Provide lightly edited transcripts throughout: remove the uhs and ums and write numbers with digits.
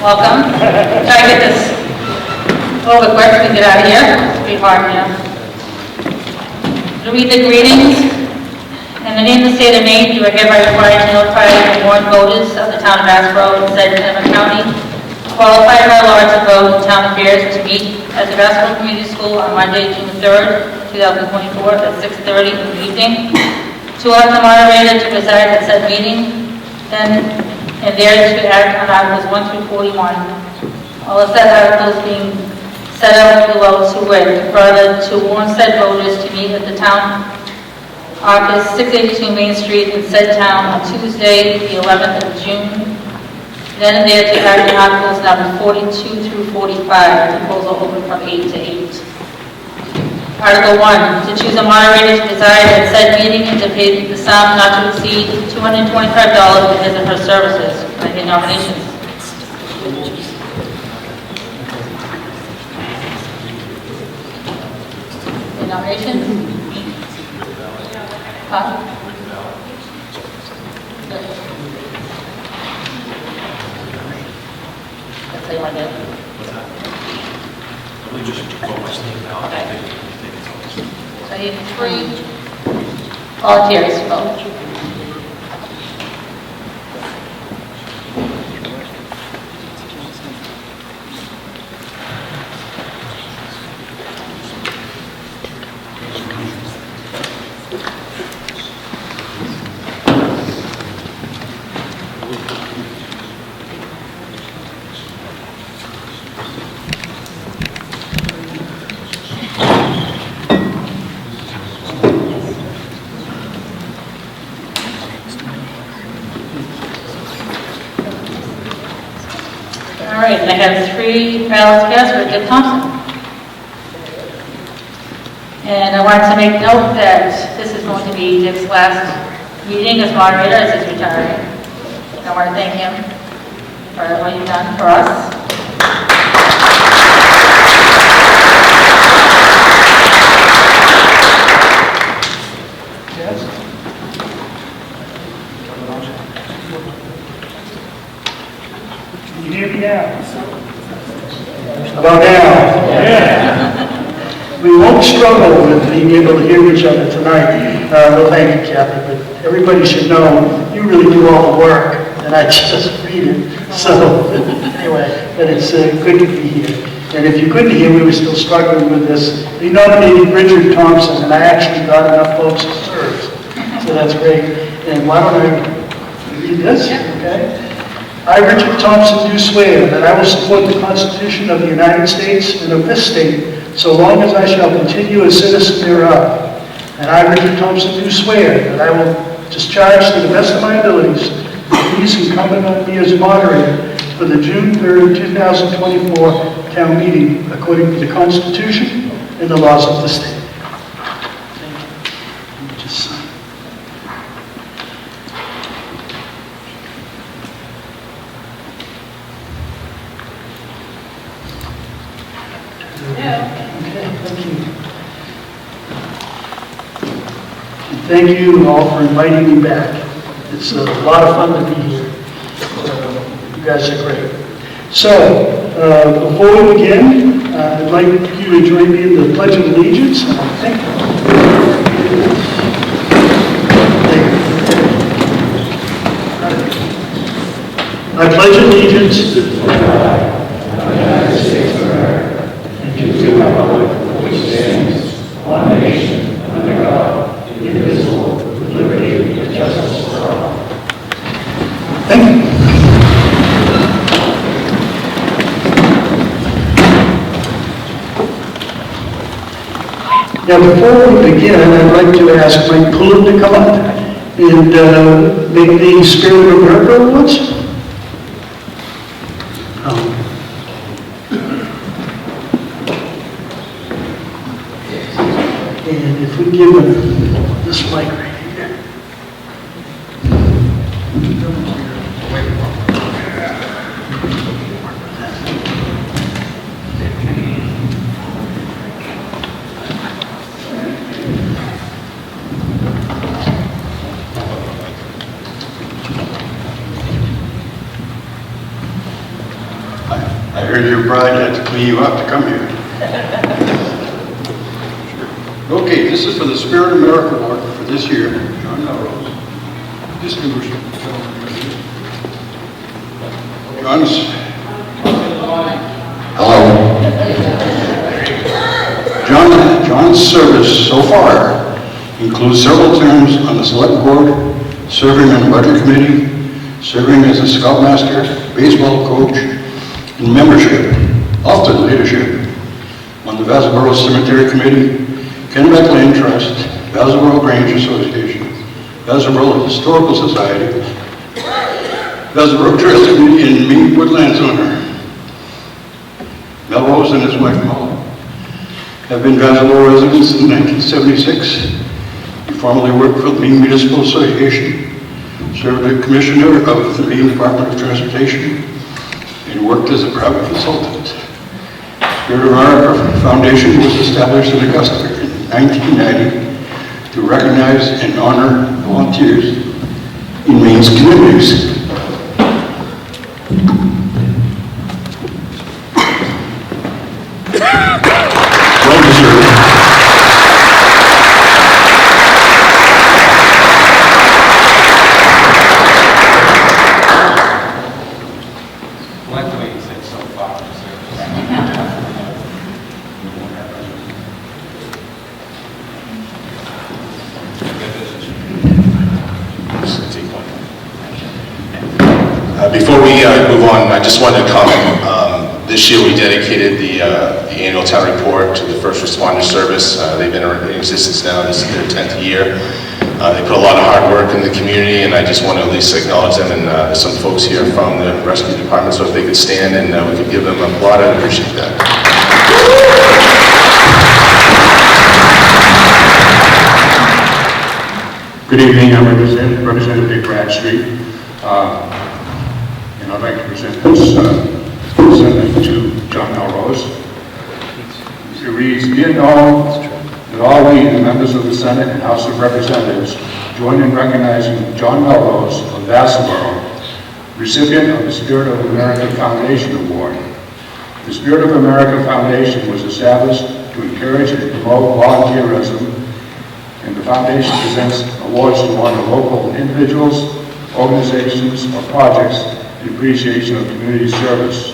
Welcome. Try to get this over quick and get out of here. It's pretty hard now. To read the greetings. In the name of the state of Maine, you are hereby required to notify the warrant voters of the town of Vassalboro and said Tennessee County qualified by law to vote in town affairs to meet at the Vassalboro Community School on Monday, June 3rd, 2024 at 6:30 in the evening. To elect the moderator to preside at said meeting, and there to act on Articles 1 through 41. All of said articles being set out below to wit, further to warn said voters to meet at the town office, 682 Main Street in said town on Tuesday, the 11th of June. Then and there to act on Articles number 42 through 45, proposal open from 8 to 8. Article 1, to choose a moderator to preside at said meeting and to pay the sum not to exceed $225 for his or her services. Can I get nominations? Any nominations? That's how you want to do it. Let me just vote my name now. Okay. So I need 3 volunteers to vote. All right, and I have 3 ballots cast for Dick Thompson. And I wanted to make note that this is going to be Dick's last meeting as moderator as he's retiring. And I want to thank him for what you've done for us. Can you hear me now? About now? Yeah. We won't struggle with being able to hear each other tonight. Well, thank you, Kathy, but everybody should know you really do all the work, and I just read it. So, anyway, but it's good to be here. And if you couldn't hear, we were still struggling with this. We nominated Richard Thompson, and I actually got enough votes to serve. So that's great. And why don't I read this? Okay. I, Richard Thompson, do swear that I will support the Constitution of the United States and of this state, so long as I shall continue a citizen thereof. And I, Richard Thompson, do swear that I will discharge to the best of my abilities the duties incumbent on me as moderator for the June 3rd, 2024 town meeting, according to the Constitution and the laws of the state. Thank you. Let me just sign. Thank you all for inviting me back. It's a lot of fun to be here. You guys are great. So, before we begin, I'd like you to join me in the Pledge of Allegiance. I pledge allegiance to the flag of the United States of America and to the republic for which it stands, one nation, under God, indivisible, with liberty and justice for all. Thank you. Now, before we begin, I'd like to ask Mike Pullen to come up and make the Spirit of America Awards. And if we give him this mic right here. heard your bride had to clean you up to come here. Okay, this is for the Spirit of America Award for this year. John Melrose. Distinguished gentleman. Hello. John's service so far includes several terms on the select board, serving on the budget committee, serving as a scoutmaster, baseball coach, and membership, often leadership, on the Vassalboro Cemetery Committee, Kennebec Land Trust, Vassalboro Grange Association, Vassalboro Historical Society, Vassalboro Trails Committee, and Maine Woodlands owner. Melrose and his wife Molly have been Vassalboro residents since 1976. He formerly worked for the Maine Municipal Association, served as commissioner of the Maine Department of Transportation, and worked as a private consultant. Spirit of America Foundation was established in Augusta in 1990 to recognize and honor volunteers in Maine's communities. Before we move on, I just wanted to comment. This year we dedicated the annual town report to the first responder service. They've been in existence now. This is their 10th year. They put a lot of hard work in the community, and I just want to at least acknowledge them, and some folks here from the rescue department, so if they could stand and we could give them a applaud, I'd appreciate that. Good evening, I'm Representative Bradstreet, and I'd like to present this presenting to John Melrose. It reads, "Be it known that all we, the members of the Senate and House of Representatives, join in recognizing John Melrose of Vassalboro, recipient of the Spirit of America Foundation Award. The Spirit of America Foundation was established to encourage and promote volunteerism, and the foundation presents awards to honor local individuals, organizations, or projects in appreciation of community service.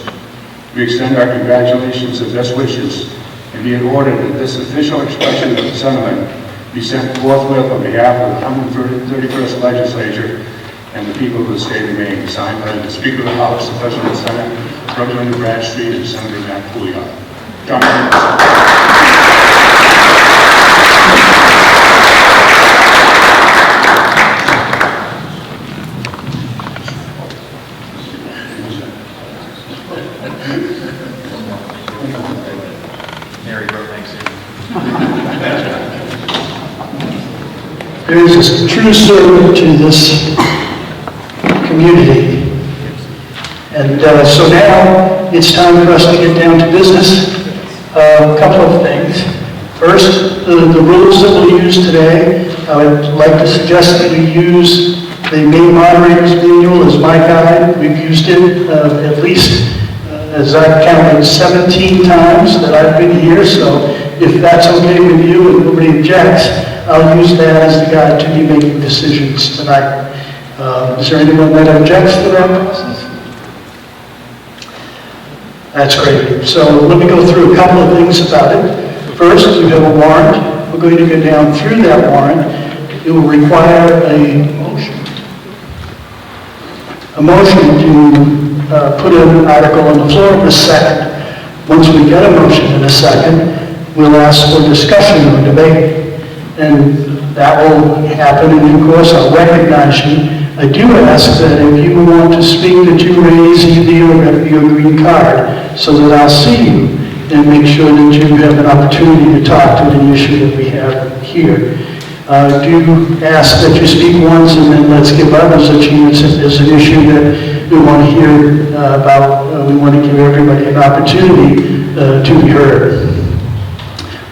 We extend our congratulations and best wishes, and be it ordered that this official expression of sentiment be sent forthwith on behalf of the 131st Legislature and the people of the state of Maine, signed by the Speaker of the House, the President of the Senate, Representative Bradstreet, and Senator Matt Pouliot. John Melrose. There is a true servant to this community. And so now it's time for us to get down to business. A couple of things. First, the rules that we'll use today, I would like to suggest that we use the Maine Moderator's Manual as my guide. We've used it at least, as I've counted, 17 times that I've been here, so if that's okay with you and nobody objects, I'll use that as the guide to be making decisions tonight. Is there anyone that objects to that process? That's great. So let me go through a couple of things about it. First, you have a warrant. We're going to go down through that warrant. It will require a motion. A motion to put an article on the floor for a second. Once we get a motion in a second, we'll ask for discussion or debate. And that will happen, and of course I'll recognize you. I do ask that if you want to speak, that you raise your green card so that I'll see you and make sure that you have an opportunity to talk to the issue that we have here. Do ask that you speak once, and then let's give others a chance if there's an issue that we want to hear about. We want to give everybody an opportunity to be heard.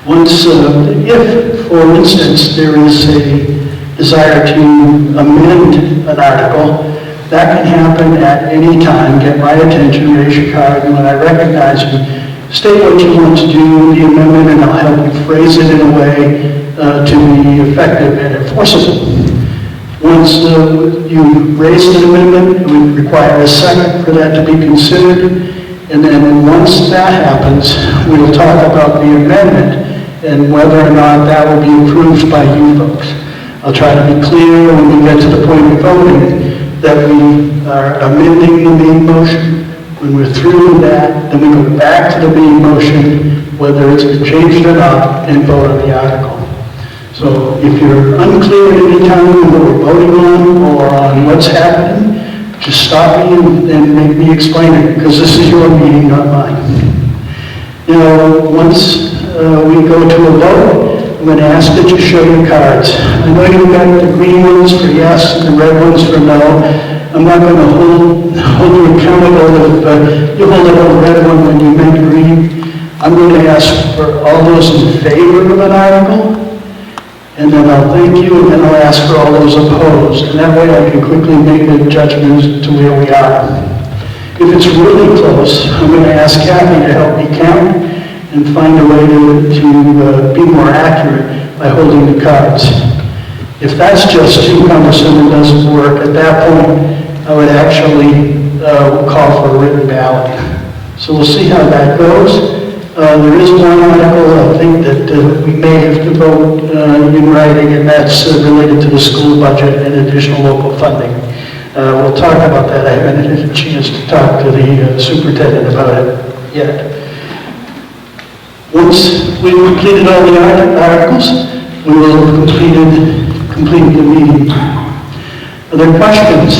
Once, if, for instance, there is a desire to amend an article, That can happen at any time. Get my attention, raise your card, and when I recognize you, state what you want to do with the amendment, and I'll help you phrase it in a way to be effective and enforceable. Once you raise an amendment, it would require a second for that to be considered. And then once that happens, we'll talk about the amendment and whether or not that will be approved by you folks. I'll try to be clear when we get to the point of voting that we are amending the main motion. When we're through with that, then we go back to the main motion, whether it's been changed or not, and vote on the article. So if you're unclear at any time on what we're voting on or on what's happening, just stop me and make me explain it, because this is your meeting, not mine. You know, once we go to a vote, I'm going to ask that you show your cards. I know you've got the green ones for yes and the red ones for no. I'm not going to hold you accountable if you hold up a red one when you meant green. I'm going to ask for all those in favor of an article, and then I'll thank you, and then I'll ask for all those opposed. And that way I can quickly make the judgment to where we are. If it's really close, I'm going to ask Kathy to help me count and find a way to be more accurate by holding the cards. If that's just too cumbersome and doesn't work, at that point, I would actually call for a written ballot. So we'll see how that goes. There is one article, I think, that we may have to vote in writing, and that's related to the school budget and additional local funding. We'll talk about that. I haven't had a chance to talk to the superintendent about it yet. Once we've completed all the articles, we will have completed the meeting. Are there questions?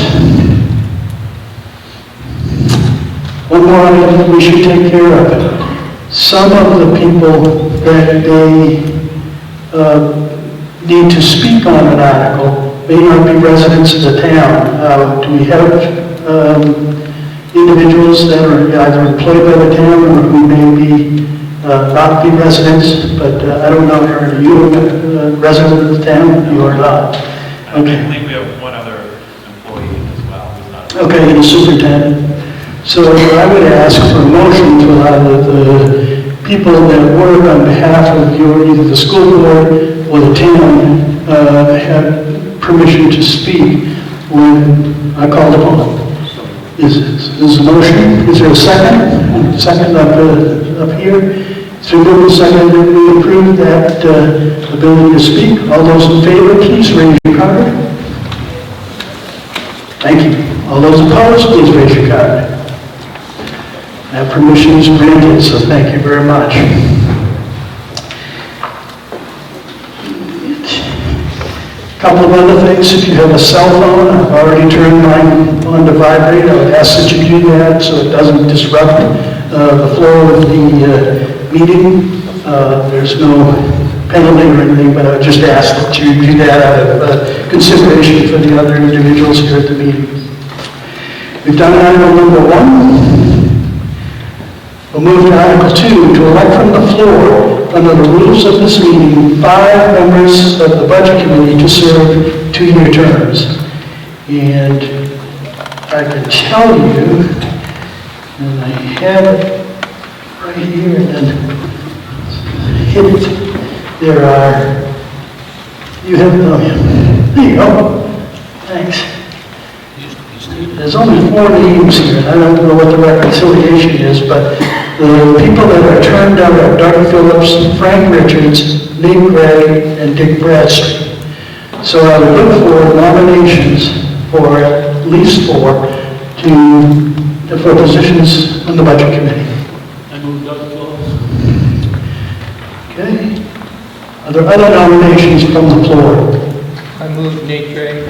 One more item that we should take care of. Some of the people that they need to speak on an article may not be residents of the town. Do we have individuals that are either employed by the town or who may be not be residents? But I don't know, Aaron, are you a resident of the town? You are not. Okay. I believe we have one other employee as well who's not. Okay, and the superintendent. So I would ask for a motion to allow the people that work on behalf of either the school board or the town have permission to speak when I call upon. Is a motion? Is there a second? Second up here? So moving second that we approve that ability to speak. All those in favor, please raise your card. Thank you. All those opposed, please raise your card. That permission is granted, so thank you very much. A couple of other things. If you have a cell phone, I've already turned mine on to vibrate. I would ask that you do that so it doesn't disrupt the flow of the meeting. There's no penalty or anything, but I would just ask that you do that out of consideration for the other individuals here at the meeting. We've done item number 1. We'll move to Article 2, to elect from the floor, under the rules of this meeting, 5 members of the Budget Committee to serve 2-year terms. And I can tell you, and I have it right here, and then hit it. There are, you have, there you go. Thanks. There's only 4 names here, and I don't know what the reconciliation is, but the people that are turned down are Doug Phillips, Frank Richards, Nick Gray, and Dick Bradstreet. So I would look for nominations for at least 4 for positions on the Budget Committee. I move Doug Phillips. Okay. Are there other nominations from the floor? I move Nate Gray.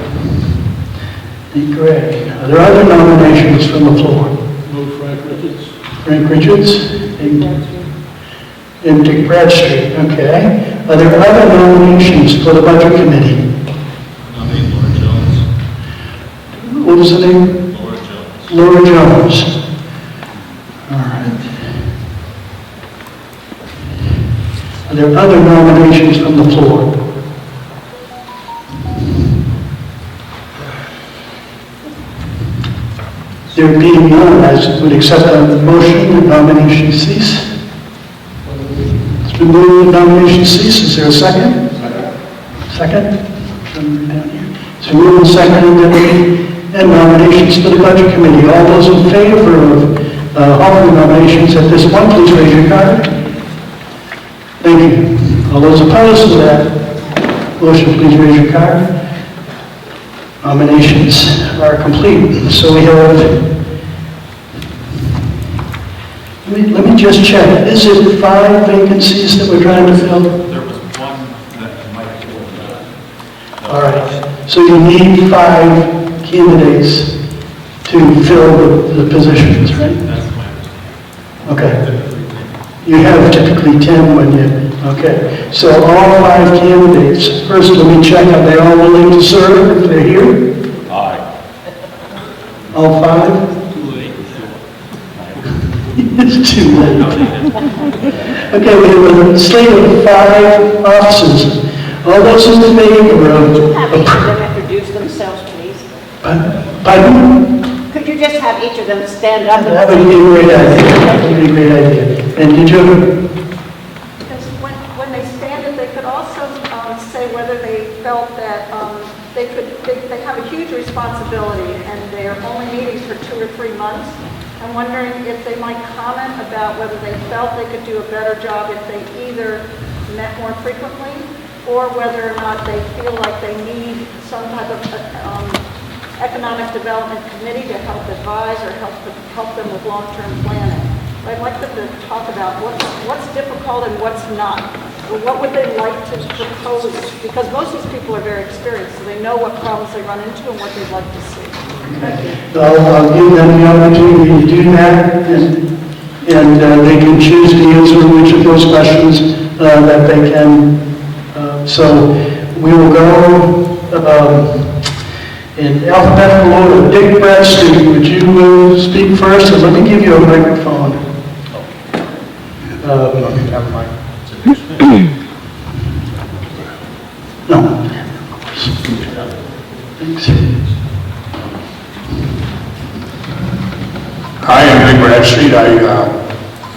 Nick Gray. Are there other nominations from the floor? Move Frank Richards. Frank Richards and Dick Bradstreet. Okay. Are there other nominations for the Budget Committee? Nominate Laura Jones. What was the name? Laura Jones. Laura Jones. All right. Are there other nominations from the floor? There being none, I would accept a motion that nomination cease. It's been moved that nomination cease. Is there a second? Second? It's been moved and seconded that we end nominations for the Budget Committee. All those in favor of offering nominations at this point, please raise your card. Thank you. All those opposed to that motion, please raise your card. Nominations are complete. So we have, let me just check. Is it 5 vacancies that we're trying to fill? There was one that might be All right. So you need 5 candidates to fill the positions, right? that's my understanding. Okay. You have typically 10 when you, okay. So all 5 candidates, first let me check, are they all willing to serve if they're here? Aye. All 5? It's too late. Okay, we have a slate of 5 officers. All those in favor Have each of of... them introduce themselves, please. Pardon? Could you just have each of them stand up? That would be a great idea. That would be a great idea. And did you... Because when they stand it, they could also say whether they felt that they have a huge responsibility and they are only meeting for 2 or 3 months. I'm wondering if they might comment about whether they felt they could do a better job if they either met more frequently or whether or not they feel like they need some type of economic development committee to help advise or help them with long-term planning. I'd like them to talk about what's difficult and what's not. Or what would they like to propose? Because most of these people are very experienced, so they know what problems they run into and what they'd like to see. I'll give them the opportunity to do that, and they can choose to answer which of those questions that they can. So we will go in alphabetical order. Dick Bradstreet, would you speak first? And let me give you a microphone. No. Thanks. Hi, I'm Dick Bradstreet. I'm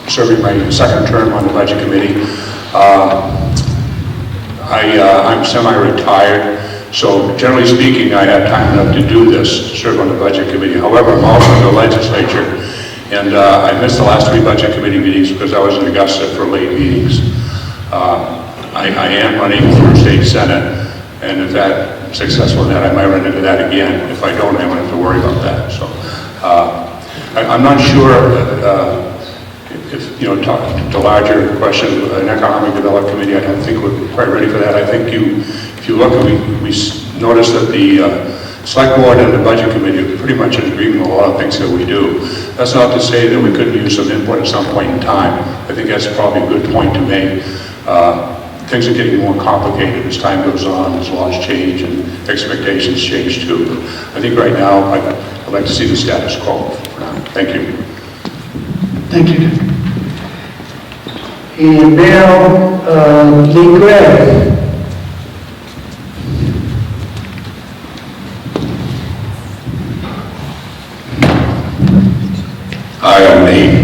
serving my 2nd term on the Budget Committee. I'm semi-retired, so generally speaking, I have time enough to do this, serve on the Budget Committee. However, I'm also in the legislature, and I missed the last 3 Budget Committee meetings because I was in Augusta for late meetings. I am running for state senate, and if I'm successful in that, I might run into that again. If I don't, I won't have to worry about that. So I'm not sure if, talk to larger question, an economic development committee, I don't think we're quite ready for that. I think if you look, we noticed that the select board and the budget committee are pretty much in agreement with a lot of things that we do. That's not to say that we couldn't use some input at some point in time. I think that's probably a good point to make. Things are getting more complicated as time goes on, as laws change and expectations change too. But I think right now, I'd like to see the status quo for now. Thank you. Thank you. And now, Lee Gregg. Hi, I'm Nate.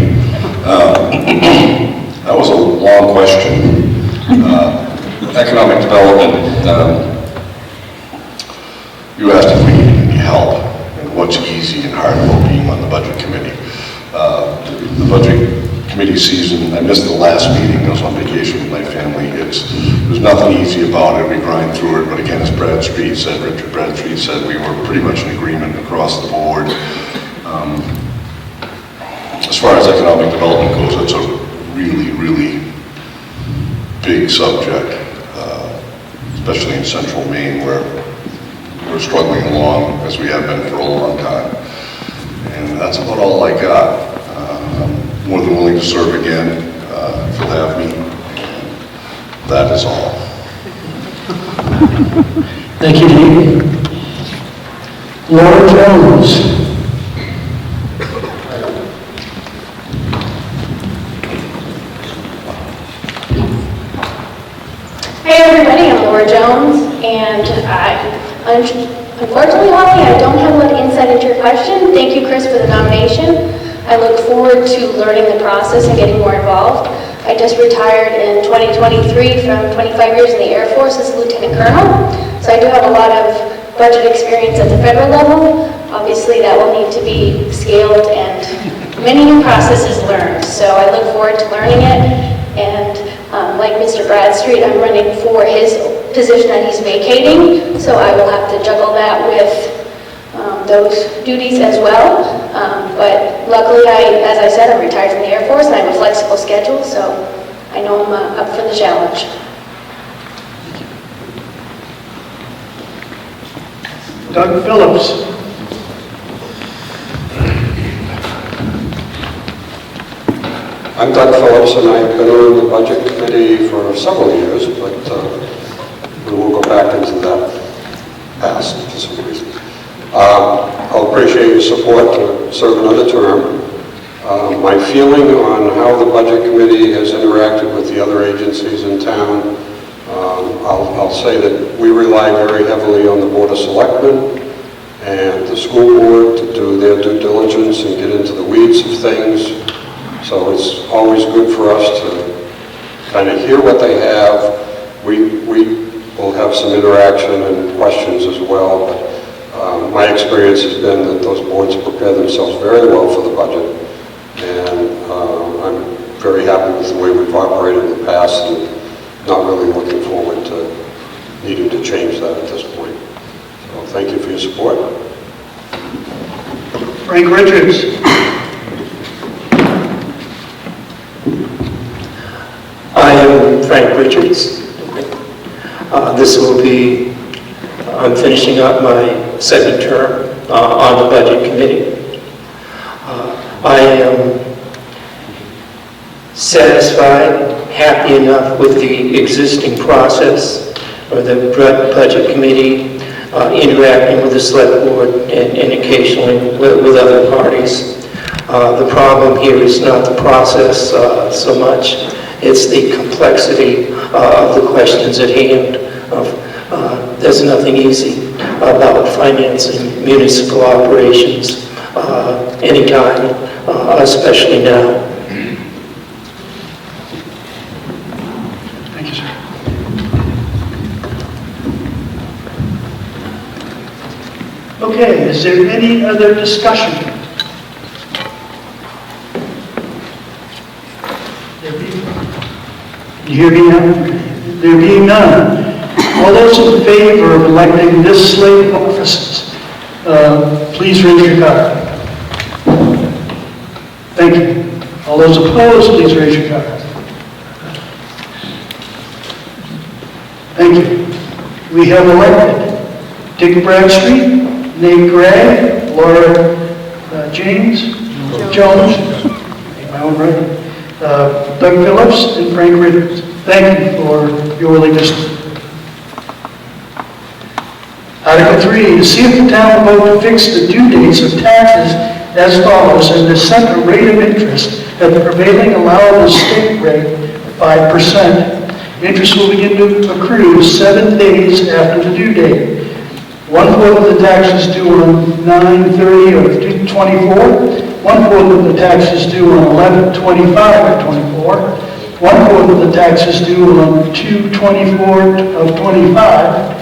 That was a long question. Economic development, you asked if we need any help and what's easy and hard about being on the budget committee. The budget committee season, I missed the last meeting, I was on vacation with my family. There's nothing easy about it, we grind through it, but again, as Richard Bradstreet said, we were pretty much in agreement across the board. As far as economic development goes, it's a really, really big subject, especially in central Maine where we're struggling along as we have been for a long time. And that's about all I got. I'm more than willing to serve again if you'll have me. And that is all. Thank you, Nate. Laura Jones. Hey everybody, I'm Laura Jones, and Unfortunately, Holly, I don't have a lot of insight into your question. Thank you, Chris, for the nomination. I look forward to learning the process and getting more involved. I just retired in 2023 from 25 years in the Air Force as a Lieutenant Colonel, so I do have a lot of budget experience at the federal level. Obviously, that will need to be scaled and many new processes learned, so I look forward to learning it. And like Mr. Bradstreet, I'm running for his position that he's vacating, so I will have to juggle that with those duties as well. But luckily, as I said, I'm retired from the Air Force and I have a flexible schedule, so I know I'm up for the challenge. Doug Phillips. I'm Doug Phillips, and I've been on the Budget Committee for several years, but we won't go back into that past for some reason. I'll appreciate your support to serve another term. My feeling on how the Budget Committee has interacted with the other agencies in town, I'll say that we rely very heavily on the Board of Selectmen and the school board to do their due diligence and get into the weeds of things. So it's always good for us to kind of hear what they have. We will have some interaction and questions as well, but my experience has been that those boards prepare themselves very well for the budget, and I'm very happy with the way we've operated in the past and not really looking forward to needing to change that at this point. So thank you for your support. Frank Richards. I am Frank Richards. I'm finishing up my second term on the Budget Committee. I am satisfied, happy enough with the existing process of the Budget Committee, interacting with the Select Board and occasionally with other parties. The problem here is not the process so much. It's the complexity of the questions at hand. There's nothing easy about financing municipal operations anytime, especially now. Thank you, sir. Okay, is there any other discussion? You hear me now? There being none, all those in favor of electing this slate of offices, please raise your card. Thank you. All those opposed, please raise your card. Thank you. We have elected Dick Bradstreet, Nate Gray, Laura James, Jones, my own right, Doug Phillips, and Frank Richards. Thank you for your willingness. Article 3, to see if the town will vote to fix the due dates of taxes as follows, and to set the rate of interest at the prevailing allowable state rate of 5%. Interest will begin to accrue 7 days after the due date. 1/4 of the taxes due on 9/30 of 24. 1/4 of the taxes due on 11/25 of 24. 1/4 of the taxes due on 2/24 of 25.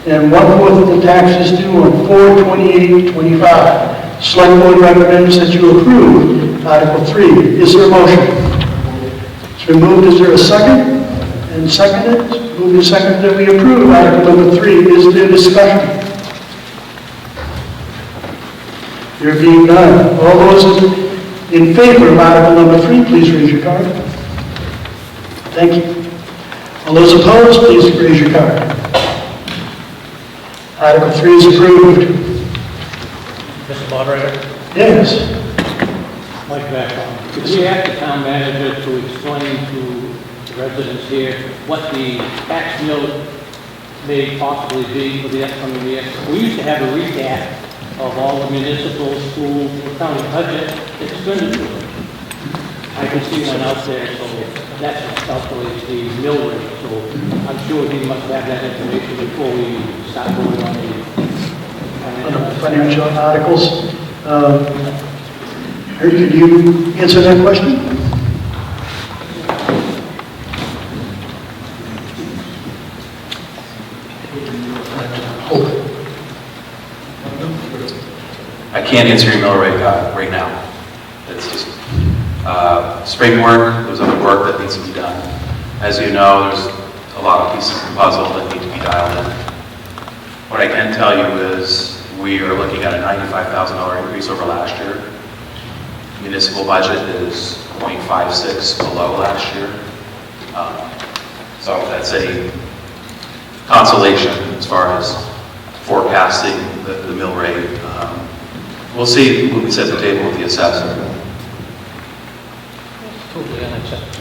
And 1/4 of the taxes due on 4/28/25. Select Board recommends that you approve Article 3. Is there a motion? It's been moved. Is there a second? And seconded? Moved and seconded that we approve Article number 3. Is there discussion? There being none, all those in favor of Article number 3, please raise your card. Thank you. All those opposed, please raise your card. Article 3 is approved. Mr. Moderator, Yes. Mike Backon. Could we ask the town manager to explain to the residents here what the tax note may possibly be for the upcoming year? We used to have a recap of all the municipal, school, county budget expenditures. I can see one out there, so that's calculates the mill rate. So I'm sure he must have that information before we start voting on the financial articles. Ernie, could you answer that question? Hold it. I can't answer your mill rate right now. It's just spring work, there's other work that needs to be done. As you know, there's a lot of pieces of the puzzle that need to be dialed in. What I can tell you is we are looking at a $95,000 increase over last year. Municipal budget is 0.56 below last year. So that's a consolation as far as forecasting the mill rate. We'll see when we set the table with the assessor. Totally unacceptable.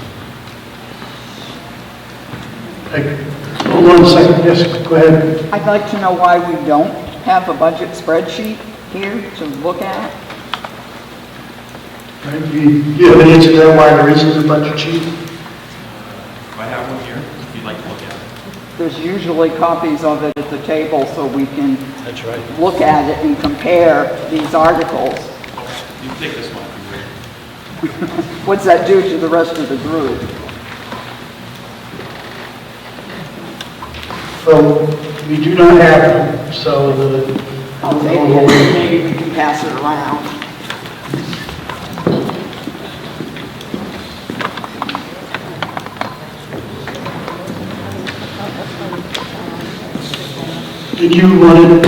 Hold on a second, yes, go ahead. I'd like to know why we don't have a budget spreadsheet here to look at. Right, you have an answer to that, why there isn't a budget sheet? I have one here, if you'd like to look at it. There's usually copies of it at the table so we can That's right. look at it and compare these articles. You can take this one. What's that do to the rest of the group? Well, we do not have them, so the... Maybe we can pass it around. Did you want it?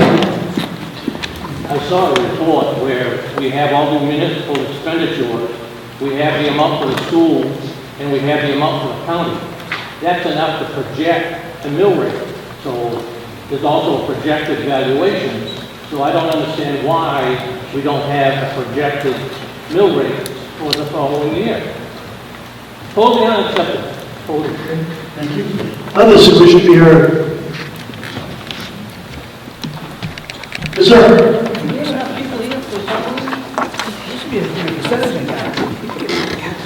I saw a report where we have all the municipal expenditures, we have the amount for the schools, and we have the amount for the county. That's enough to project the mill rate. So there's also a projected valuation. So I don't understand why we don't have a projected mill rate for the following year. Totally unacceptable. Totally. Thank you. Others who wish to be heard? Yes, sir.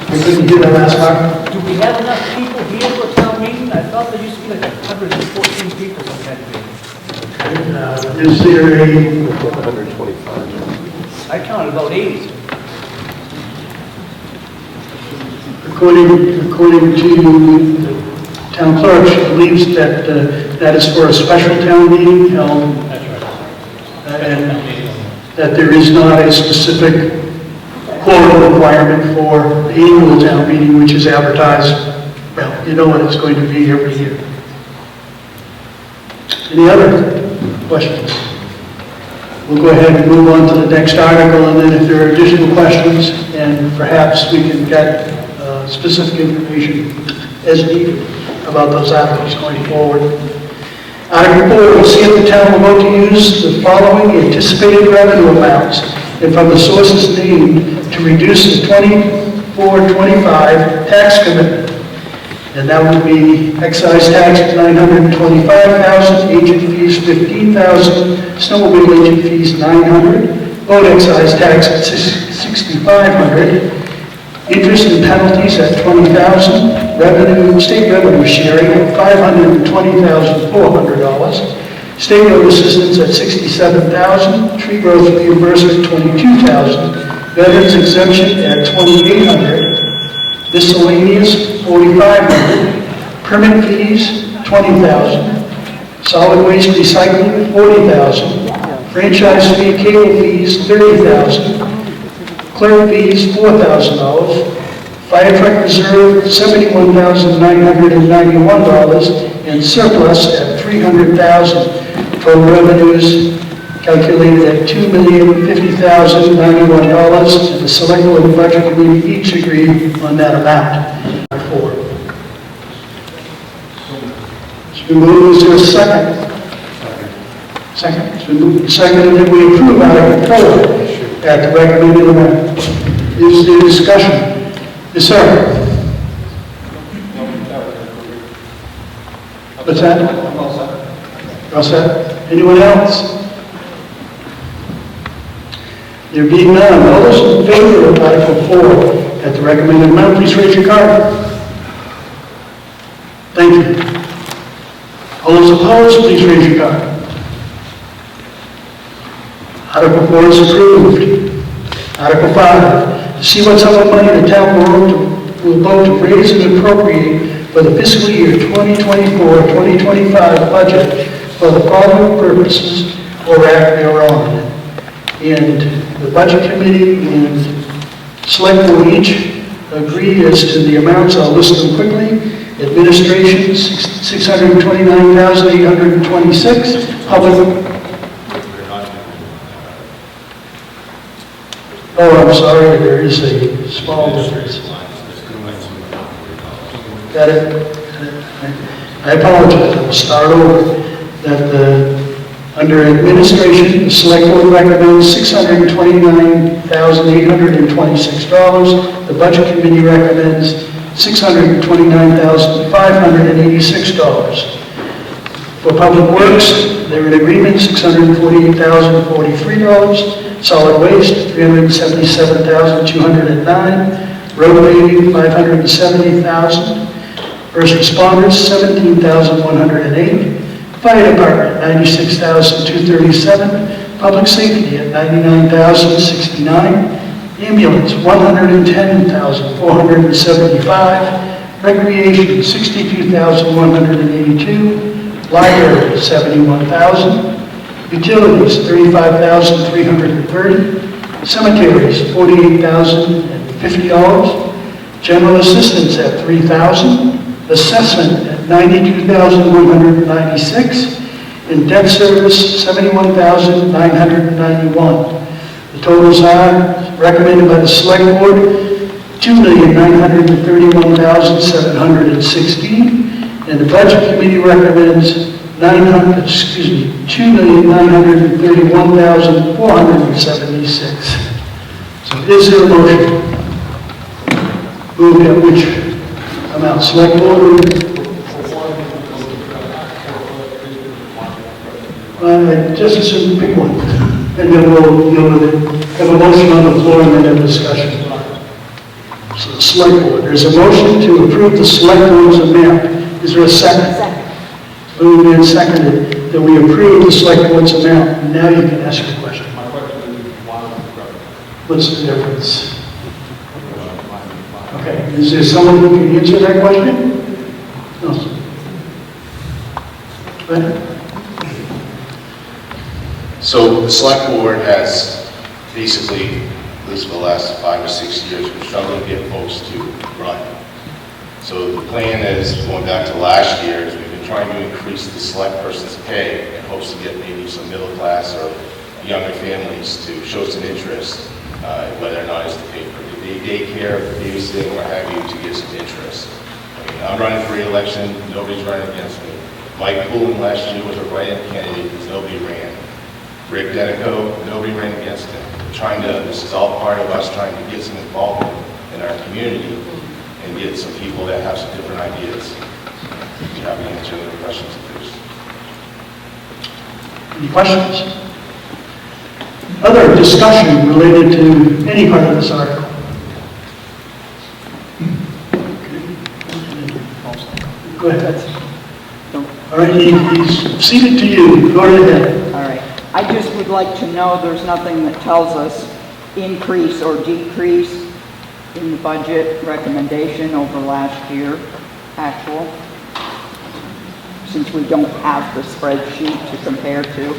I couldn't hear that last part. Do we have enough people here for a town meeting? I thought there used to be like 114 people on that meeting. Is there a... 125. I counted about 80. According to the town clerk, she believes that that is for a special town meeting held. That's right. And that there is not a specific quorum requirement for the annual town meeting, which is advertised, well, you know what it's going to be every year. Any other questions? We'll go ahead and move on to the next article, and then if there are additional questions, and perhaps we can get specific information as needed about those articles going forward. Article 4, we'll see if the town will vote to use the following anticipated revenue amounts and from the sources named to reduce the 24-25 tax commitment. And that would be excise tax at $925,000, agent fees $15,000, snowmobile agent fees $900, boat excise tax at $6,500, interest and penalties at $20,000, state revenue sharing at $520,400, state road assistance at $67,000, tree growth reimbursement $22,000, veterans exemption at $2,800, miscellaneous $4,500, permit fees $20,000, solid waste recycling $40,000, franchise fee cable fees $30,000, clerk fees $4,000, fire truck reserve $71,991, and surplus at $300,000. Total revenues calculated at $2,050,091, and the select board and budget committee each agreed on that amount. It's been moved. Is there a second? Second. It's been moved and seconded that we approve Article 4 at the recommended amount. Is there discussion? Yes, sir. What's that? All set. Anyone else? There being none, all those in favor of Article 4 at the recommended amount, please raise your card. Thank you. All those opposed, please raise your card. Article 4 is approved. Article 5, to see what sum of money the town will vote to raise and appropriate for the fiscal year 2024-2025 budget for the following purposes or act thereon. And the Budget Committee and Select Board each agree as to the amounts. I'll list them quickly. Administration, $629,826. Public. Oh, I'm sorry, there is a small difference. Got it? I apologize, I'll start over. Under administration, the Select Board recommends $629,826. The Budget Committee recommends $629,586. For Public Works, they're in agreement, $648,043. Solid Waste, $377,209. Road paving, $570,000. First Responders, $17,108. Fire Department, $96,237. Public Safety at $99,069. Ambulance, $110,475. Recreation, $62,182. Library, $71,000. Utilities, $35,330. Cemeteries, $48,050. General Assistance at $3,000. Assessment at $92,196. And debt service, $71,991. The totals are recommended by the Select Board, $2,931,716. And the Budget Committee recommends $2,931,476. So is there a motion? Moved at which amount? Select Board? Just assume pick one. And then we'll deal with it. Have a motion on the floor and then have discussion. So the Select Board, there's a motion to approve the Select Board's amount. Is there a second? Second. Moved and seconded that we approve the Select Board's amount. Now you can ask your question. My question is, what's the difference? Okay, is there someone who can answer that question? No. Go ahead. So the Select Board has basically, at least for the last 5 or 6 years, been struggling to get folks to run. So the plan is, going back to last year, is we've been trying to increase the select person's pay in hopes to get maybe some middle class or younger families to show some interest, whether or not it's to pay for the daycare, babysitting, or have you, to get some interest. I mean, I'm running for re-election, nobody's running against me. Mike Pullen last year was a write-in candidate because nobody ran. Rick Denico, nobody ran against him. This is all part of us trying to get some involvement in our community and get some people that have some different ideas. If you have any answer to the questions, please. Any questions? Other discussion related to any part of this article? Go ahead. All right, he's ceded to you. Go ahead. All right. I just would like to know there's nothing that tells us increase or decrease in the budget recommendation over last year, actual, since we don't have the spreadsheet to compare to.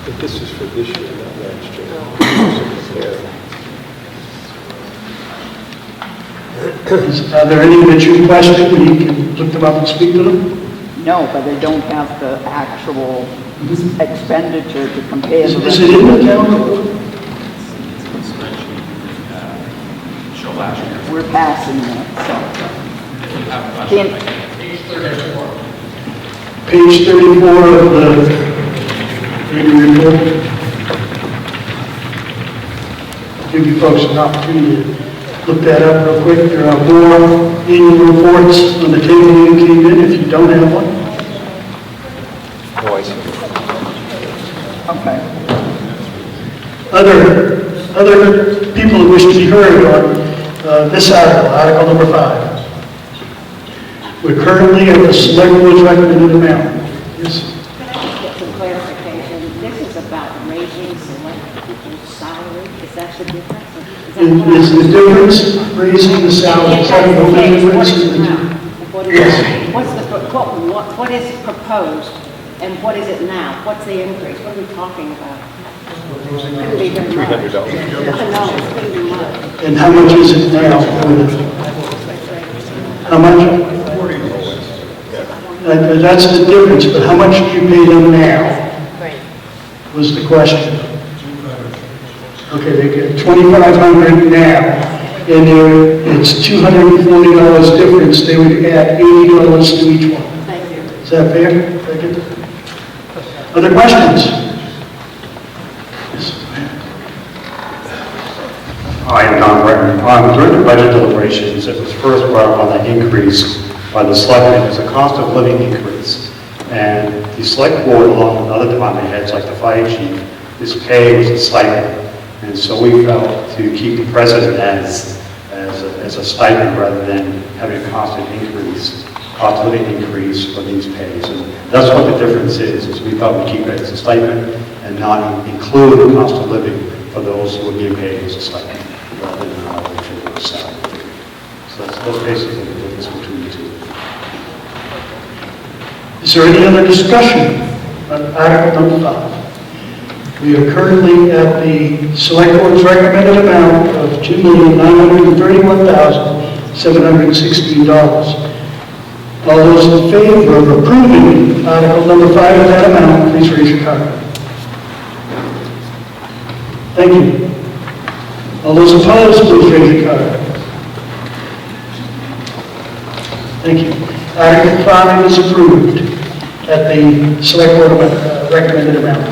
But this is for this year, not last year. Are there any that you question when you can look them up and speak to them? No, but they don't have the actual expenditure to compare. Is it in the town? Show last year. We're passing that, so. Can't- Page 34 of the annual report. Give you folks an opportunity to look that up real quick. There are more annual reports on the table you came in if you don't have one. Okay. Other people who wish to be heard on this article, Article number 5. We're currently at the Select Board's recommended amount. Yes? Can I just get some clarification? This is about raising select people's salary? Is that the difference? Is Is the difference raising the salary? Is that the only difference? Yes. What is proposed and what is it now? What's the increase? What are we talking about? Couldn't be very much. $300. No, it couldn't be much. And how much is it now? How much? That's the difference, but how much do you pay them now? Was the question. Okay, they get $2,500 now, and it's $240 difference. They would add $80 to each one. Thank you. Is that fair? Thank you. Other questions? Yes, ma'am. Hi, I'm Don Bretton. During the budget deliberations, it was first brought up on the increase by the selectmen. It was a cost of living increase. And the select board, along with other department heads like the fire chief, his pay was a stipend. And so we felt to keep the precedent as a stipend rather than having a cost of living increase for these pays. And that's what the difference is we thought we'd keep it as a stipend and not include the cost of living for those who are being paid as a stipend rather than a salary. So that's basically the difference between the two. Is there any other discussion on Article number 5? We are currently at the Select Board's recommended amount of $2,931,716. All those in favor of approving Article number 5 at that amount, please raise your card. Thank you. All those opposed, please raise your card. Thank you. Article 5 is approved at the Select Board recommended amount.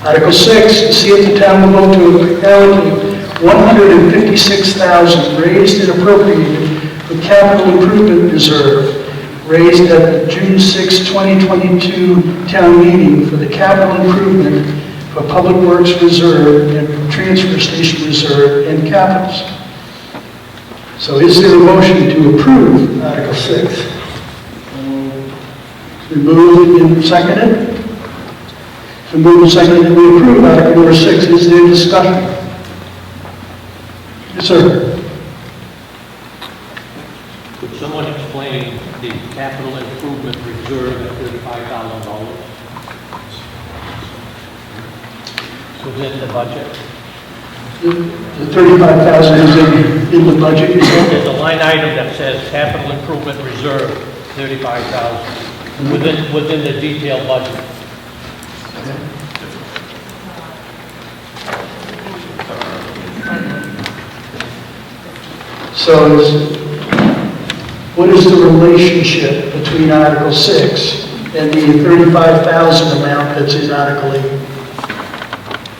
Article 6, to see if the town will vote to allocate $156,000 raised and appropriated for capital improvement reserve raised at the June 6, 2022 town meeting for the capital improvement for Public Works Reserve and Transfer Station Reserve and capitals. So is there a motion to approve Article 6? We moved and seconded. So moved and seconded that we approve Article number 6. Is there discussion? Yes, sir. Could someone explain the capital improvement reserve at $35,000 within the budget? The $35,000 is in the budget, you said? There's a line item that says capital improvement reserve, $35,000, within the detailed budget. So what is the relationship between Article 6 and the $35,000 amount that's in Article 8?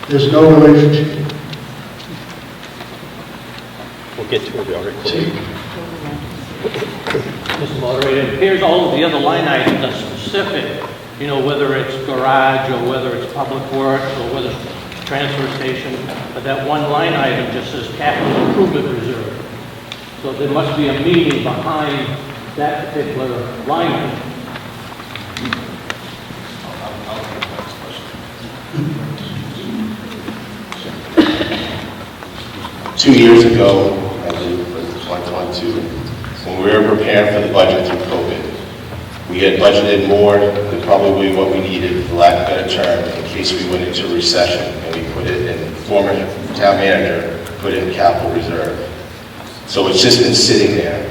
There's no relationship. We'll get to the Article 8. Mr. Moderator, it appears all of the other line items are specific, you know, whether it's garage or whether it's public works or whether it's transfer station, but that one line item just says capital improvement reserve. So there must be a meaning behind that particular line item. 2 years ago, I believe it was 2022, when we were preparing for the budget through COVID, we had budgeted more than probably what we needed, for lack of a better term, in case we went into a recession, and we put it in, former town manager put it in capital reserve. So it's just been sitting there.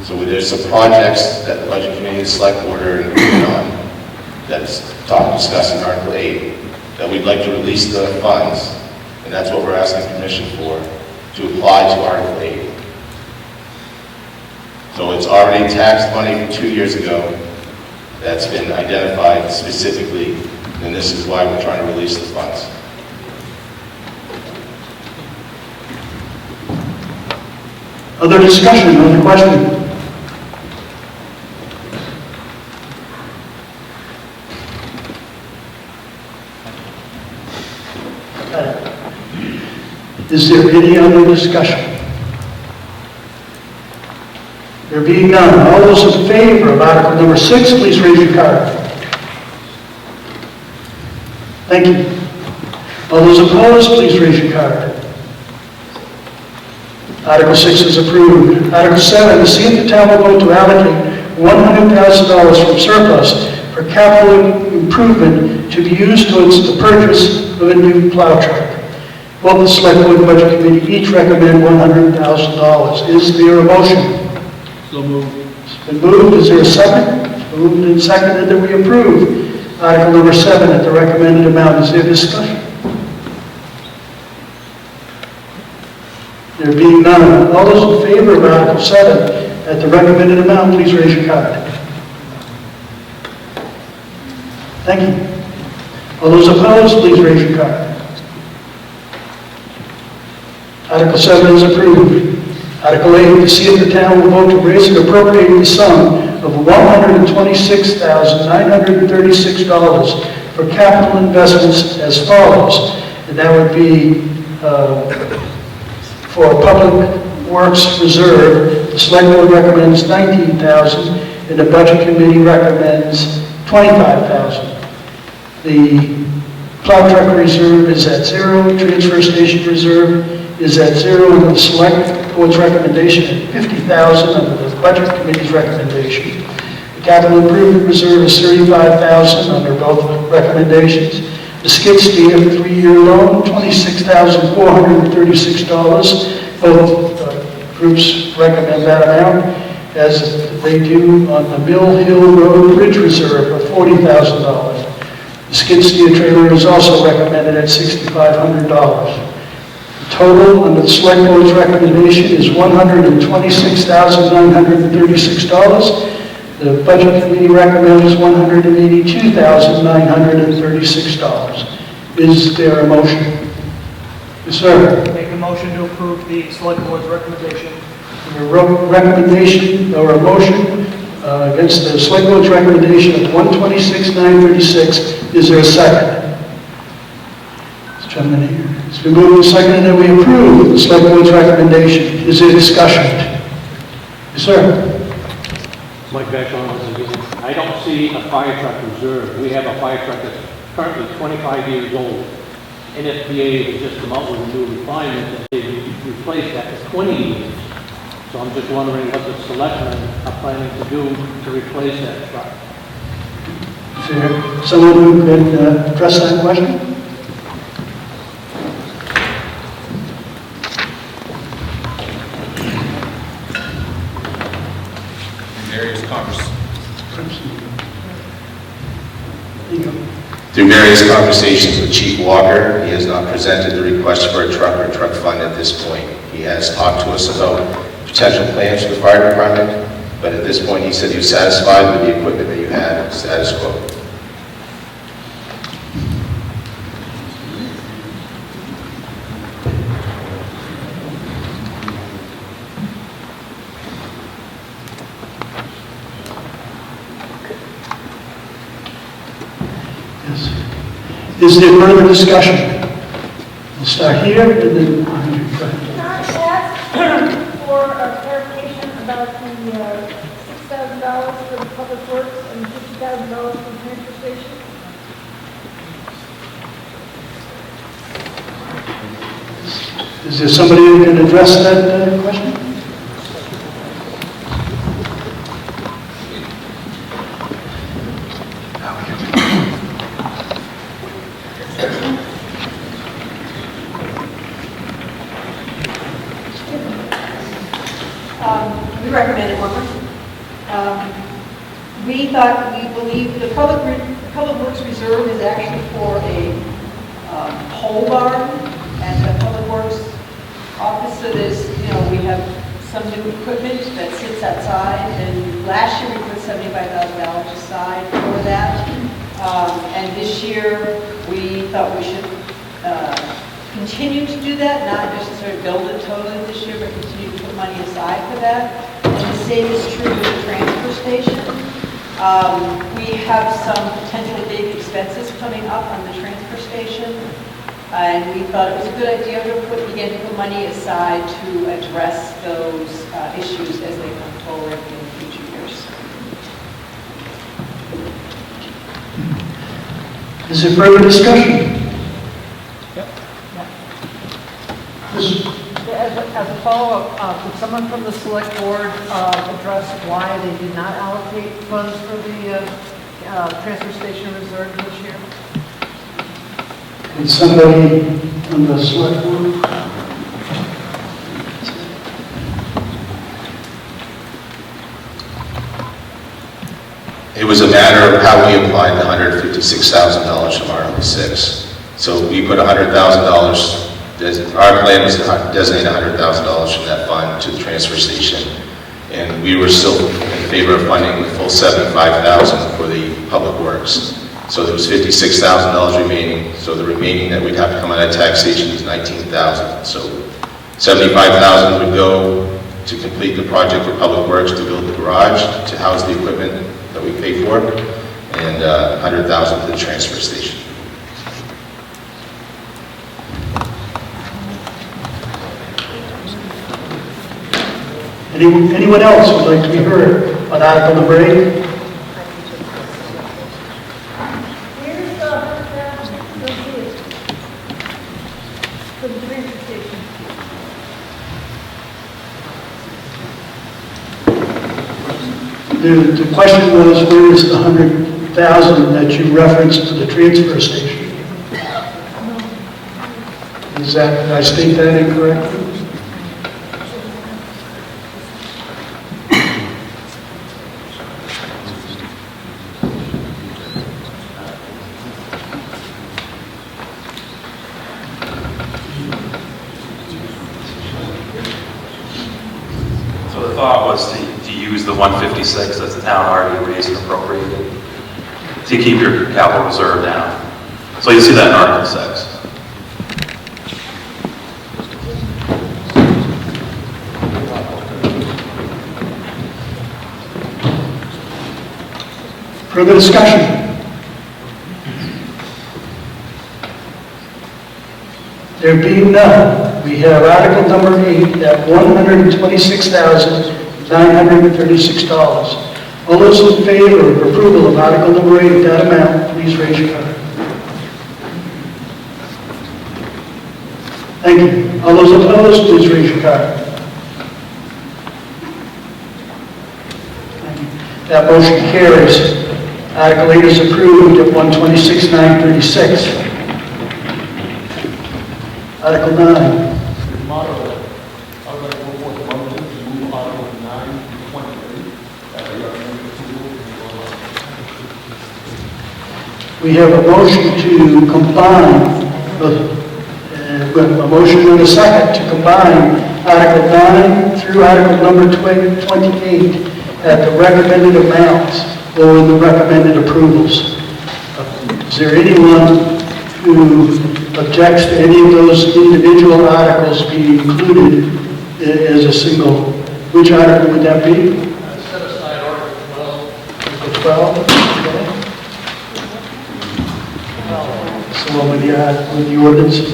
So there's some projects that the budget committee and select board are agreeing on, that's discussed in Article 8, that we'd like to release the funds, and that's what we're asking permission for, to apply to Article 8. So it's already taxed money from 2 years ago that's been identified specifically, and this is why we're trying to release the funds. Other discussion on the question? Is there any other discussion? There being none, all those in favor of Article number 6, please raise your card. Thank you. All those opposed, please raise your card. Article 6 is approved. Article 7, to see if the town will vote to allocate $100,000 from surplus for capital improvement to be used towards the purchase of a new plow truck. Both the Select Board and Budget Committee each recommend $100,000. Is there a motion? So moved. It's been moved. Is there a second? Moved and seconded that we approve Article number 7 at the recommended amount. Is there discussion? There being none, all those in favor of Article 7 at the recommended amount, please raise your card. Thank you. All those opposed, please raise your card. Article 7 is approved. Article 8, to see if the town will vote to raise and appropriate the sum of $126,936 for capital investments as follows. And that would be for Public Works Reserve. The Select Board recommends $19,000 and the Budget Committee recommends $25,000. The Plow Truck Reserve is at $0. Transfer Station Reserve is at $0, and the Select Board's recommendation at $50,000 under the Budget Committee's recommendation. The Capital Improvement Reserve is $35,000 under both recommendations. The skid steer 3-year loan, $26,436. Both groups recommend that amount, as they do on the Mill Hill Road Bridge Reserve of $40,000. The skid steer trailer is also recommended at $6,500. Total under the Select Board's recommendation is $126,936. The Budget Committee recommends $182,936. Is there a motion? Yes, sir. Make a motion to approve the Select Board's recommendation. A recommendation or a motion against the Select Board's recommendation of $126,936. Is there a second? This gentleman here. It's been moved and seconded that we approve the Select Board's recommendation. Is there discussion? Yes, sir. Mike background again. I don't see a fire truck reserve. We have a fire truck that's currently 25 years old. NFPA has just come out with a new requirement that they replace that for 20 years. So I'm just wondering what the selectmen are planning to do to replace that truck. Is there someone who can address that question? Through various conversations with Chief Walker, he has not presented the request for a truck or truck fund at this point. He has talked to us about potential plans for the fire department, but at this point he said he was satisfied with the equipment that you had, status quo. Is there further discussion? We'll start here and then... Can I ask for a clarification about the $6,000 for the Public Works and $50,000 for the transfer station? Is there somebody who can address that question? We recommended one. We believe the Public Works Reserve is actually for a pole barn at the Public Works office. So there's, we have some new equipment that sits outside, and last year we put $75,000 aside for that. And this year we thought we should continue to do that, not just sort of build it totally this year, but continue to put money aside for that. And the same is true with the transfer station. We have some potentially big expenses coming up on the transfer station, and we thought it was a good idea to begin to put money aside to address those issues as they come forward in future years. Is there further discussion? As a follow-up, could someone from the select board address why they did not allocate funds for the transfer station reserve this year? Can somebody on the select board? It was a matter of how we applied the $156,000 from Article 6. So we put $100,000, our plan was to designate $100,000 from that fund to the transfer station. And we were still in favor of funding the full $75,000 for the public works. So there was $56,000 remaining. So the remaining that we'd have to come out of taxation is $19,000. So $75,000 would go to complete the project for public works, to build the garage, to house the equipment that we pay for, and $100,000 to the transfer station. Anyone else would like to be heard on Article number 8? Where's the $100,000 associated for the transfer station? The question was, where is the 100,000 that you referenced for the transfer station? Is that, did I state that incorrectly? So the thought was to use the 156 that the town already raised and appropriated to keep your capital reserve down. So you see that in Article 6. Further discussion? There being none, we have Article number 8 at $126,936. All those in favor of approval of Article number 8 at that amount, please raise your hand. Thank you. All those opposed, please raise your card. Thank you. That motion carries. Article 8 is approved at $126,936. Article 9. Moderator, I would like to move forward the motion to move Article 9 to 23 as a recommended approval. We have a motion to combine, a motion and a second to combine Article 9 through Article number 28 at the recommended amounts or the recommended approvals. Is there anyone who objects to any of those individual articles being included as a single? Which article would that be? Set aside Article 12. Article 12? Okay. So with the ordinances.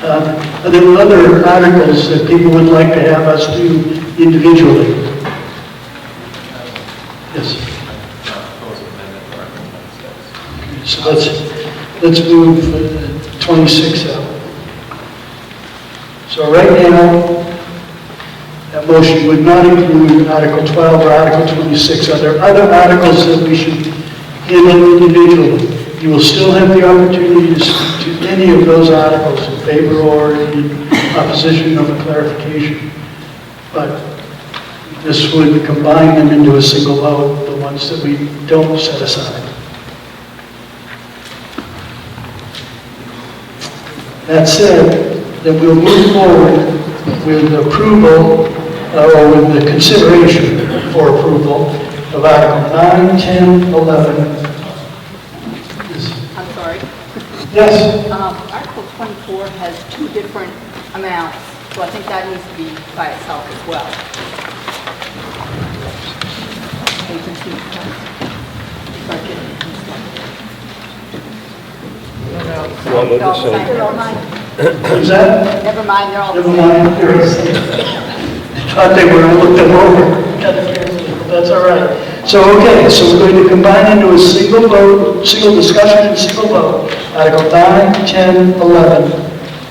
Are there other articles that people would like to have us do individually? Yes. Okay, so let's move 26 out. So right now, that motion would not include Article 12 or Article 26. Are there other articles that we should handle individually? You will still have the opportunity to speak to any of those articles in favor or in opposition of a clarification. But this would combine them into a single vote, the ones that we don't set aside. That said, then we'll move forward with approval, or with the consideration for approval of Article 9, 10, 11. I'm sorry. Yes? Article 24 has two different amounts, so I think that needs to be by itself as well. Agency budget. They're all the same. They're all mine. Who's that? Never mind, they're all the Never same. mind. Thought they were, I looked them over. That's all right. So, okay, so we're going to combine into a single vote, single discussion and single vote, Article 9, 10, 11,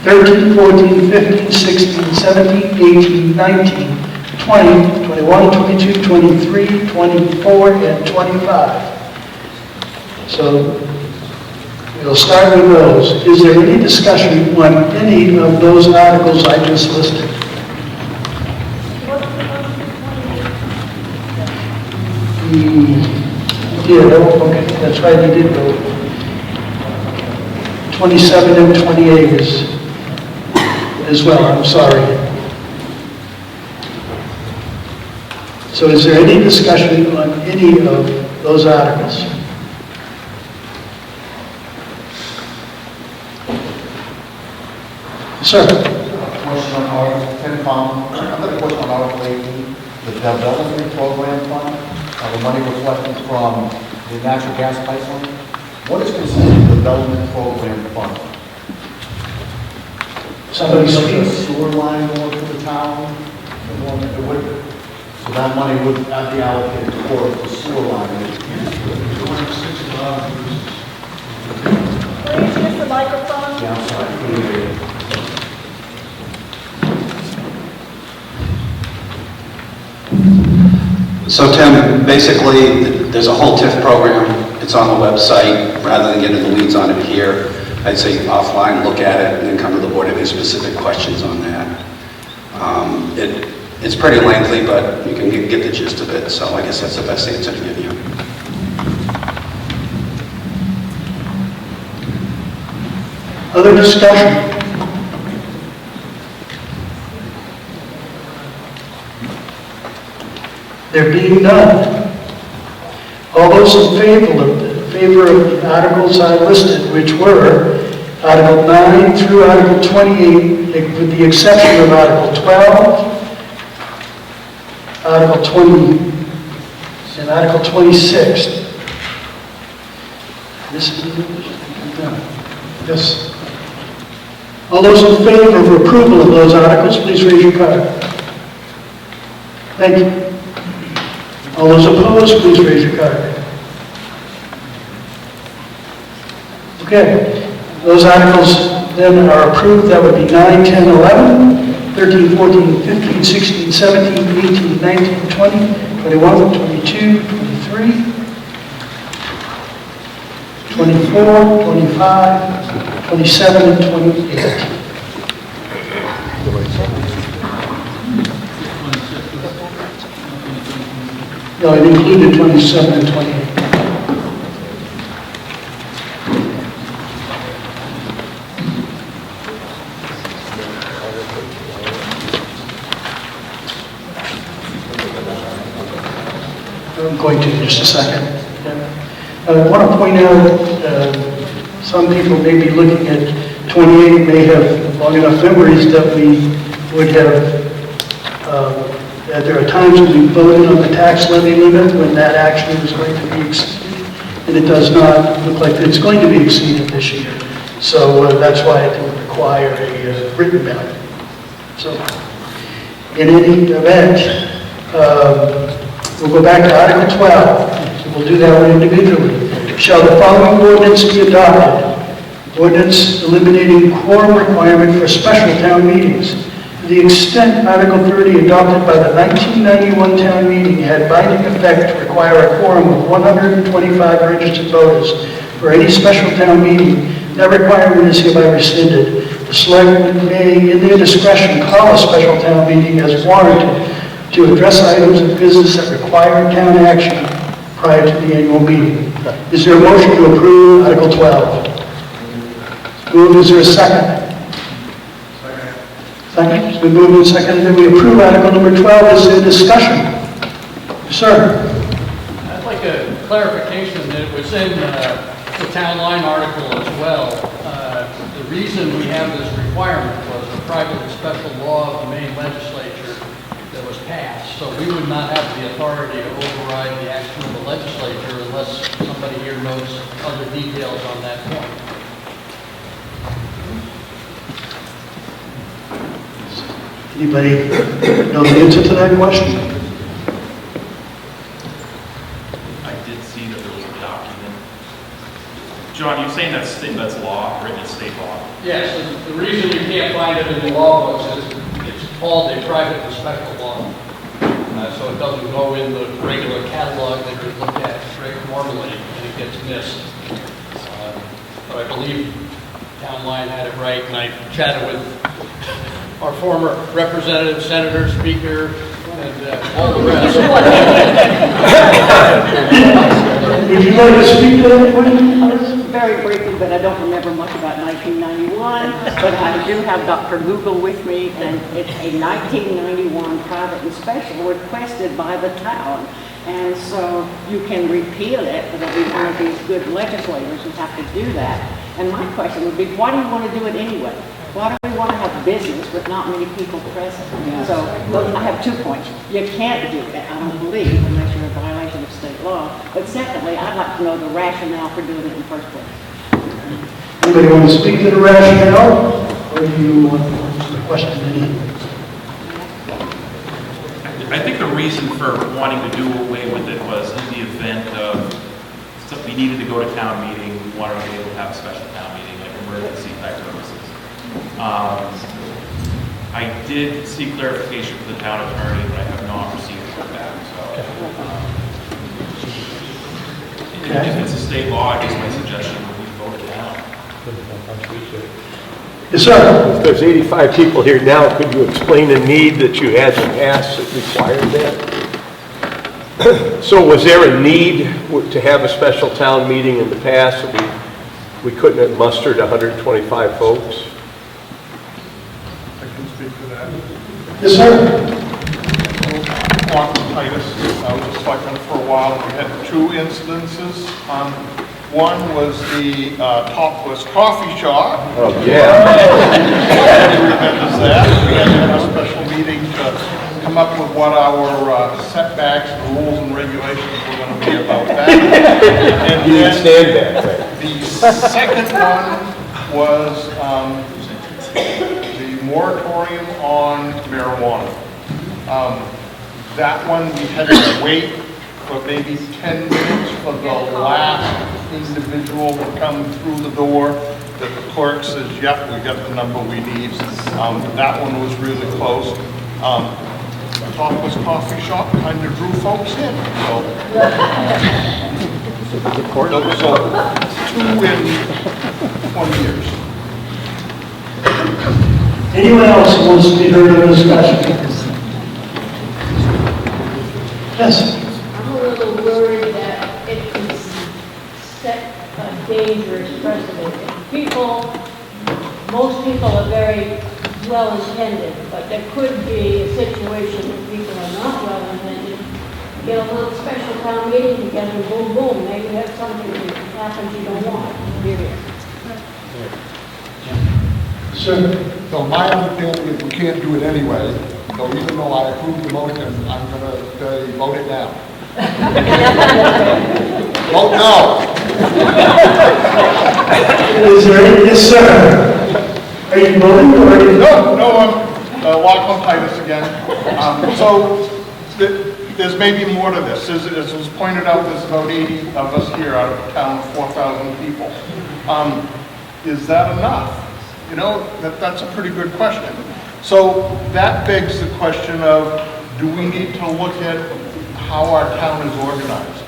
13, 14, 15, 16, 17, 18, 19, 20, 21, 22, 23, 24, and 25. So we'll start with those. Is there any discussion on any of those articles I just listed? Yeah, okay, that's right, he did go. 27 and 28 is as well, I'm sorry. So is there any discussion on any of those articles? Sir? Question on Article 10, I've got a question on Article 18, the development program fund, the money reflected from the natural gas pipeline. What is considered the development program fund? Somebody speak. Sewer line going to the town, the one that would, so that money would be allocated for the sewer line. Please use the microphone. Yeah, I'm sorry. So Tim, basically, there's a whole TIF program. It's on the website. Rather than get into the weeds on it here, I'd say offline, look at it, and then come to the board if you have specific questions on that. It's pretty lengthy, but you can get the gist of it. So I guess that's the best answer to give you. Other discussion? There being none, all those in favor of the articles I listed, which were Article 9 through Article 28, with the exception of Article 12, Article 20, and Article 26. Yes. All those in favor of approval of those articles, please raise your card. Thank you. All those opposed, please raise your card. Okay, those articles then are approved. That would be 9, 10, 11, 13, 14, 15, 16, 17, 18, 19, 20, 21, 22, 23, 24, 25, 27, and 28. No, it included 27 and 28. I'm going to in just a second. I want to point out, some people may be looking at 28, may have long enough memories that we would have that there are times when we voted on the tax levy limit when that actually was going to be exceeded, and it does not look like it's going to be exceeded this year. So that's why it didn't require a written ballot. So in any event, we'll go back to Article 12. We'll do that one individually. Shall the following ordinance be adopted? Ordinance eliminating quorum requirement for special town meetings. To the extent Article 30 adopted by the 1991 town meeting had binding effect to require a quorum of 125 registered voters for any special town meeting, that requirement is hereby rescinded. The selectmen may, in their discretion, call a special town meeting as warranted to address items of business that require town action prior to the annual meeting. Is there a motion to approve Article 12? Move, is there a second? Second. It's been moved and seconded that we approve Article number 12. Is there discussion? Sir? I'd like a clarification that it was in the town line article as well. The reason we have this requirement was a private and special law of the Maine legislature that was passed. So we would not have the authority to override the action of the legislature unless somebody here knows other details on that point. Anybody know the answer to that question? I did see that there was a document. John, you're saying that's law? Yes, the reason you can't find it in the law books is it's called a private and special law. So it doesn't go in the regular catalog that you look at normally, and it gets missed. But I believe Town Line had it right, and I chatted with our former representative, senator, speaker, and all the rest. Would you like to speak to that, please? Very briefly, but I don't remember much about 1991, but I do have Dr. Google with me, and it's a 1991 private and special requested by the town. And so you can repeal it, but it'll be one of these good legislators who have to do that. And my question would be, why do you want to do it anyway? Why do we want to have business with not many people present? So I have 2 points. You can't do it, I don't believe, unless you're in violation of state law. But secondly, I'd like to know the rationale for doing it in the first place. Anybody want to speak to the rationale, or do you want the question to me? I think the reason for wanting to do away with it was in the event of we needed to go to town meeting, we wanted to be able to have a special town meeting, like emergency type purposes. I did seek clarification from the town attorney, but I have not received it back. So, if it's a state law, I guess my suggestion would be vote it down. Yes, sir. If there's 85 people here now, could you explain the need that you had to pass that required that? So was there a need to have a special town meeting in the past that we couldn't have mustered 125 folks? I can speak to that. Yes, sir. Mark Titus, I was a selectman for a while. We had 2 incidences. One was the topless coffee shop. Oh, yeah. Remembers that. We had to have a special meeting to come up with what our setbacks, rules, and regulations were going to be about that. And You didn't stand that way. the second one was the moratorium on marijuana. That one we had to wait for maybe 10 minutes for the last individual to come through the door, that the clerk says, yep, we got the number we need. That one was really close. The topless coffee shop kind of drew folks in. So those are 2 in 20 years. Anyone else who wants to be heard in the discussion? Yes. I'm a little worried that it could set a dangerous precedent. Most people are very well-intended, but there could be a situation where people are not well-intended. Get a little special town meeting together, boom, boom, maybe have something that happens you don't want. Sure. So my understanding is we can't do it anyway, so even though I approve the motion, I'm going to say vote it down. Vote no. Is there any, yes, sir. Are you voting or are you? No, I'm Lachlan Titus again. There's maybe more to this. As was pointed out, there's about 80 of us here out of a town of 4,000 people. Is that enough? You know, that's a pretty good question. So that begs the question of, do we need to look at how our town is organized?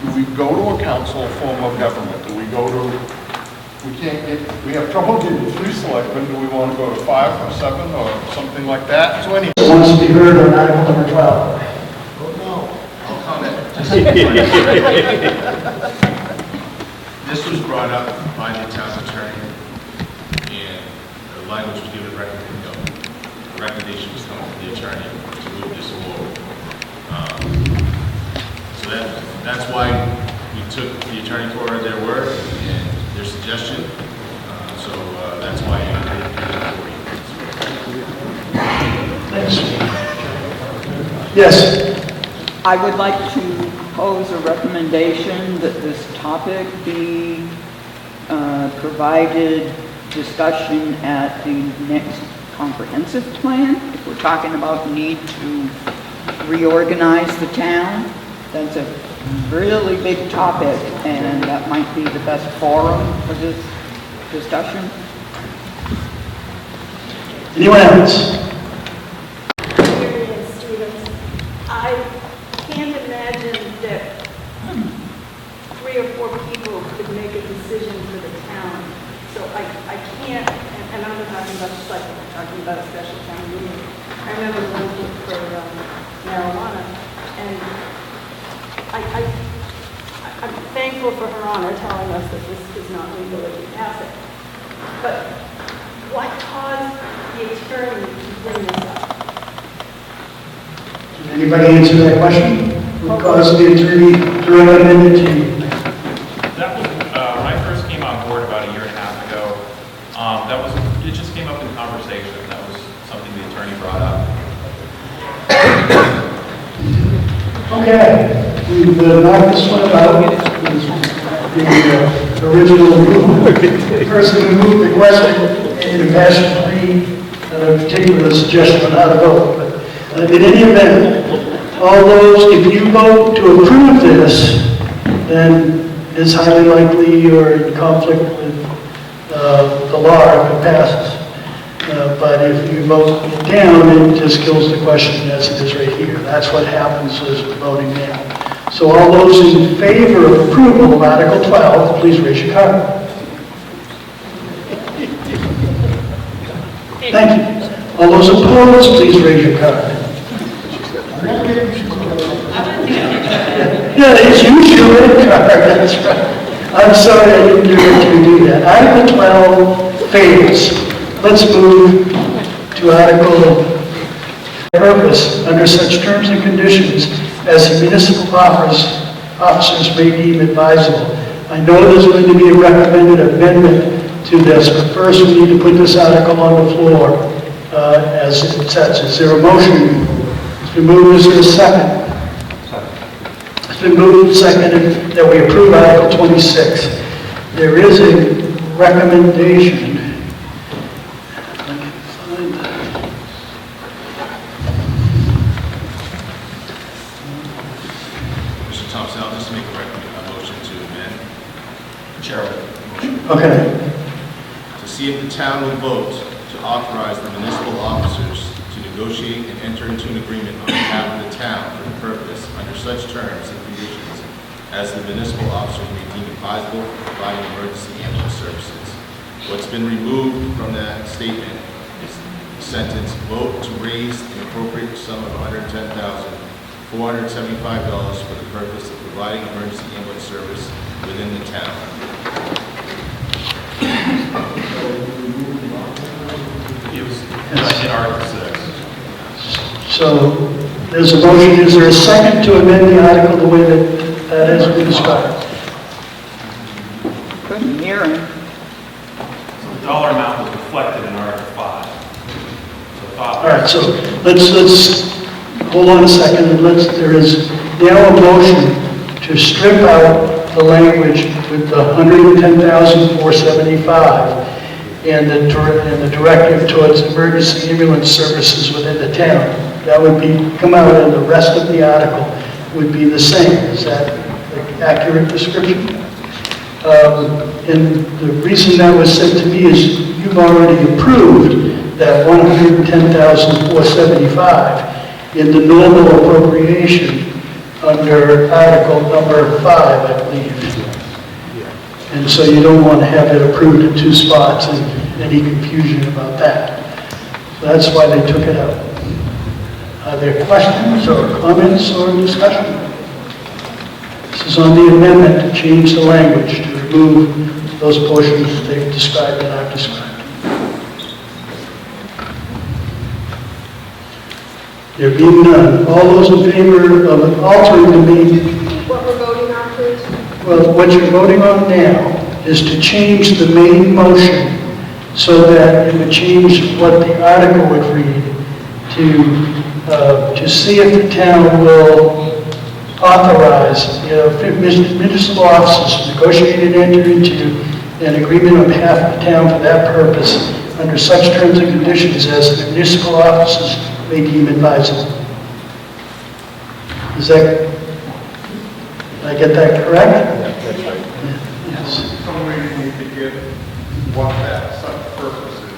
Do we go to a council form of government? Do we go to, we have trouble getting 3 selectmen. Do we want to go to 5 or 7 or something like that? So anyway. Wants to be heard on item number 12. I'll comment. This was brought up by the town's attorney, and the language was given the recommendation was coming from the attorney to move this forward. So that's why we took the attorney for their word and their suggestion. So that's why I did it for you. Thanks. Yes. I would like to propose a recommendation that this topic be provided discussion at the next comprehensive plan. If we're talking about need to reorganize the town, that's a really big topic, and that might be the best forum for this discussion. Anyone else? Marion Stevens. I can't imagine that 3 or 4 people could make a decision for the town. So I can't, and I'm not talking about the cycle, I'm talking about a special town meeting. I remember voting for marijuana, and I'm thankful for Her Honor telling us that this is not legal if we pass it. But what caused the attorney to bring this up? Can anybody answer that question? What caused the attorney to recommend it to you? That was, when I first came on board about a year and a half ago, it just came up in conversation. That was something the attorney brought up. Okay, we've knocked this one out. The original person who moved the question in a passionately particular suggestion on how to vote. But in any event, all those, if you vote to approve this, then it's highly likely you're in conflict with the law if it passes. But if you vote down, it just kills the question as it is right here. That's what happens as we're voting down. So all those in favor of approval of Article 12, please raise your card. Thank you. All those opposed, please raise your card. Yeah, it's usually a red card, that's right. I'm sorry I didn't do that. Article 12 fails. Let's move to Article purpose under such terms and conditions as the municipal officers may deem advisable. I know there's going to be a recommended amendment to this, but first we need to put this article on the floor as it says. Is there a motion? It's been moved. Is there a second? It's been moved and seconded that we approve Article 26. There is a recommendation. Mr. Thompson, I'll just make a motion to amend. Chairman. Okay. To see if the town will vote to authorize the municipal officers to negotiate and enter into an agreement on behalf of the town for the purpose, under such terms and conditions, as the municipal officers may deem advisable for providing emergency ambulance services. What's been removed from that statement is the sentence, vote to raise an appropriate sum of $110,475 for the purpose of providing emergency ambulance service within the town. It was in Article 6. So there's a motion. Is there a second to amend the article the way that has been described? Couldn't hear him. So the dollar amount was reflected in Article 5. So All right, so let's hold on a second, and there is now a motion to strip out the language with the $110,475 and the directive towards emergency ambulance services within the town. That would come out, and the rest of the article would be the same. Is that an accurate description? And the reason that was said to me is you've already approved that $110,475 in the normal appropriation under Article number 5, I believe. And so you don't want to have it approved in 2 spots and any confusion about that. So that's why they took it out. Are there questions or comments or discussion? This is on the amendment to change the language, to remove those portions that they've described and I've described. There being none, all those in favor of altering the main... What we're voting on, please? Well, what you're voting on now is to change the main motion so that it would change what the article would read to see if the town will authorize, municipal officers to negotiate and enter into an agreement on behalf of the town for that purpose under such terms and conditions as the municipal officers may deem advisable. Is that, did I get that correct? That's right. Yes. Some way you need to give what that such purpose is.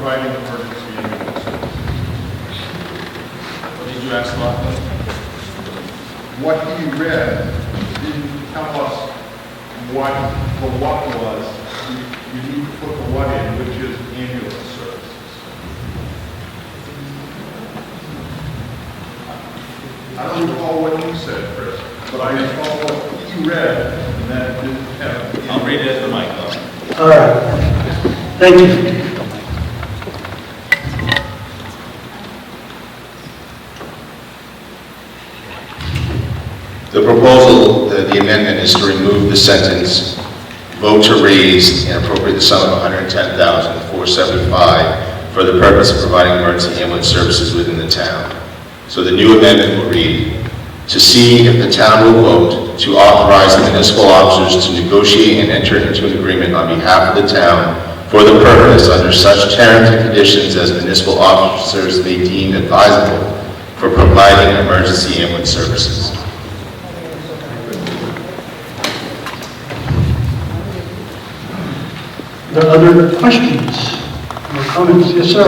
providing emergency ambulance service. What did you ask about? What he read didn't tell us what the what was. You need to put the what in, which is ambulance services. I don't recall what you said, Chris, but I recall what he read, and that didn't have. I'll read it at the mic, though. All right. Thank you. The proposal, the amendment is to remove the sentence, vote to raise and appropriate the sum of $110,475 for the purpose of providing emergency ambulance services within the town. So the new amendment will read, to see if the town will vote to authorize the municipal officers to negotiate and enter into an agreement on behalf of the town for the purpose under such terms and conditions as municipal officers may deem advisable for providing emergency ambulance services. Are there other questions or comments? Yes, sir.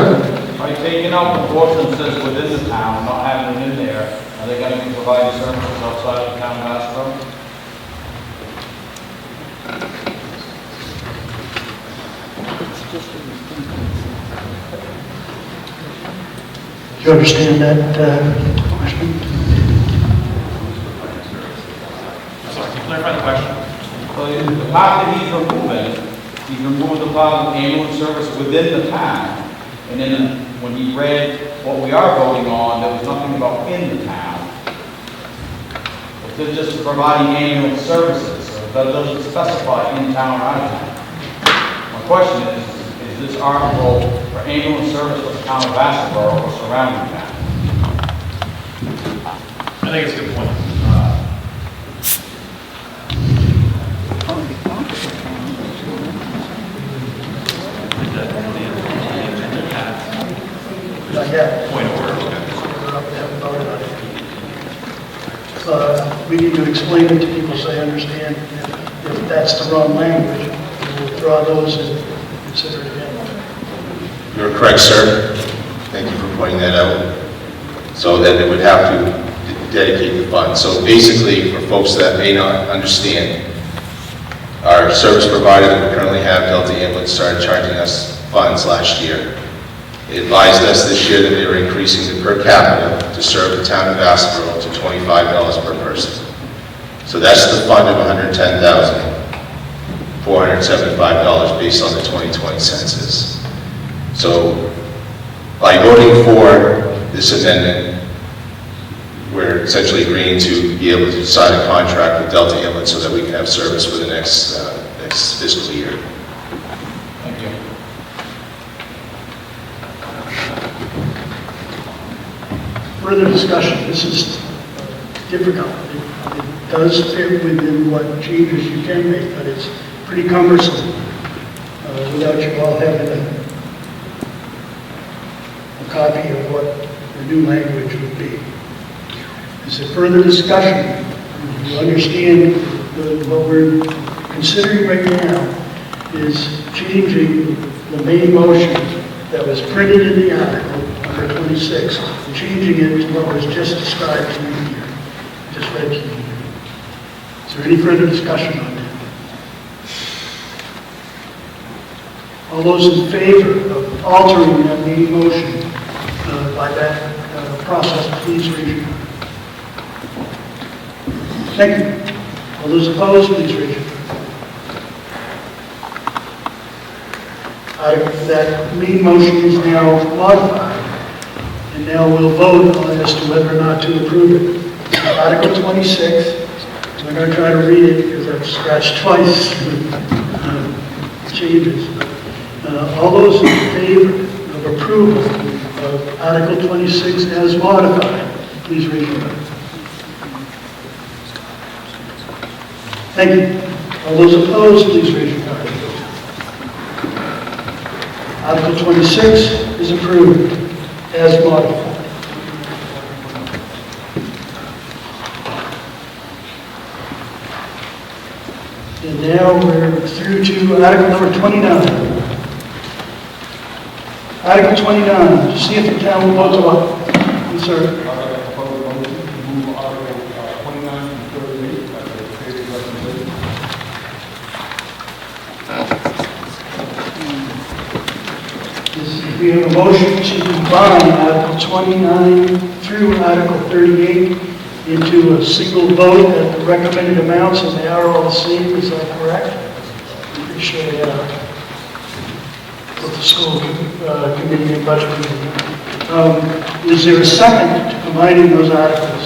By taking out the portion that says within the town, not having it in there, are they going to be providing services outside of the town of Vassalboro? Do you understand that question? Sorry, can you clarify the question? So the part that he's removing the part of ambulance service within the town, and then when he read what we are voting on, there was nothing about in the town. It's just providing ambulance services, so that doesn't specify in town or out of town. My question is this article for ambulance service for the town of Vassalboro or surrounding town? I think it's a good point. Not yet. Point of order, okay. We need to explain it to people so they understand if that's the wrong language. We'll withdraw those and consider it again. You're correct, sir. Thank you for pointing that out. So that it would have to dedicate the funds. So basically, for folks that may not understand, our service provider that we currently have, Delta Ambulance, started charging us funds last year. They advised us this year that they were increasing the per capita to serve the town of Vassalboro to $25 per person. So that's the fund of $110,475 based on the 2020 census. So by voting for this amendment, we're essentially agreeing to be able to sign a contract with Delta Ambulance so that we can have service for the next fiscal year. Thank you. Further discussion. This is difficult. It does fit within what changes you can make, but it's pretty cumbersome without you all having a copy of what the new language would be. Is there further discussion? You understand what we're considering right now is changing the main motion that was printed in the article, number 26, changing it to what was just described to you here, just read to you here. Is there any further discussion on that? All those in favor of altering that main motion by that process, please raise your hand. Thank you. All those opposed, please raise your hand. That main motion is now modified, and now we'll vote on as to whether or not to approve it. Article 26, I'm going to try to read it because I've scratched twice changes. All those in favor of approval of Article 26 as modified, please raise your hand. Thank you. All those opposed, please raise your hand. Article 26 is approved as modified. And now we're through to Article number 29. Article 29, to see if the town will vote to what? Yes, sir. Move Article 29 and 38 as a favorite recommendation. We have a motion to combine Article 29 through Article 38 into a single vote at the recommended amounts, and they are all the same. Is that correct? I'm pretty sure they are. With the school committee and budget committee. Is there a second to combining those articles?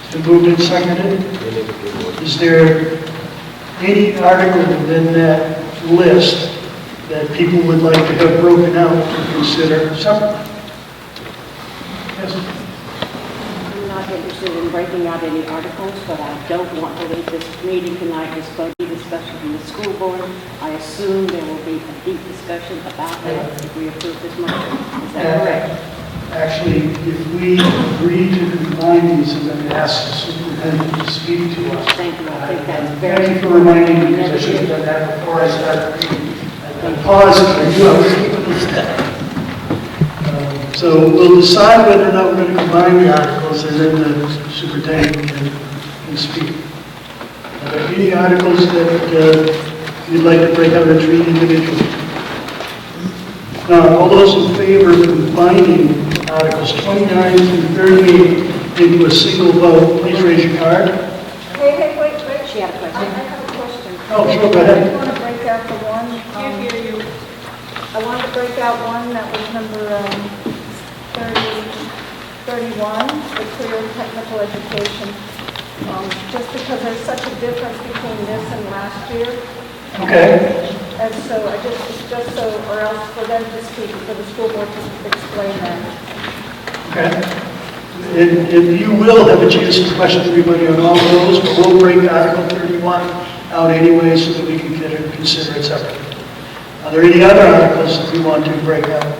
It's been moved and seconded. Is there any article within that list that people would like to have broken out to consider separately? Yes. I'm not interested in breaking out any articles, but I don't want to leave this meeting tonight with a discussion from the school board. I assume there will be a deep discussion about that if we approve this motion. Is that correct? Actually, if we agree to combine these, and then ask the superintendent to speak to us. Thank you. I think that's very. Thank you for reminding me, because I should have done that before I started reading. I paused, and I knew I was keeping this down. So we'll decide whether or not we're going to combine the articles, and then the superintendent can speak. Are there any articles that you'd like to break out and treat individually? Now, all those in favor of combining Articles 29 through 38 into a single vote, please raise your card. Hey, wait. She had a question. I have a question. Oh, sure, go ahead. I want to break out the one. Can't hear you. I wanted to break out one that was number 31, the career technical education. Just because there's such a difference between this and last year. Okay. And so just so, or else for them to speak, for the school board to explain that. Okay. And you will have a chance to question everybody on all of those, but we'll break Article 31 out anyway so that we can consider it separately. Are there any other articles that we want to break out?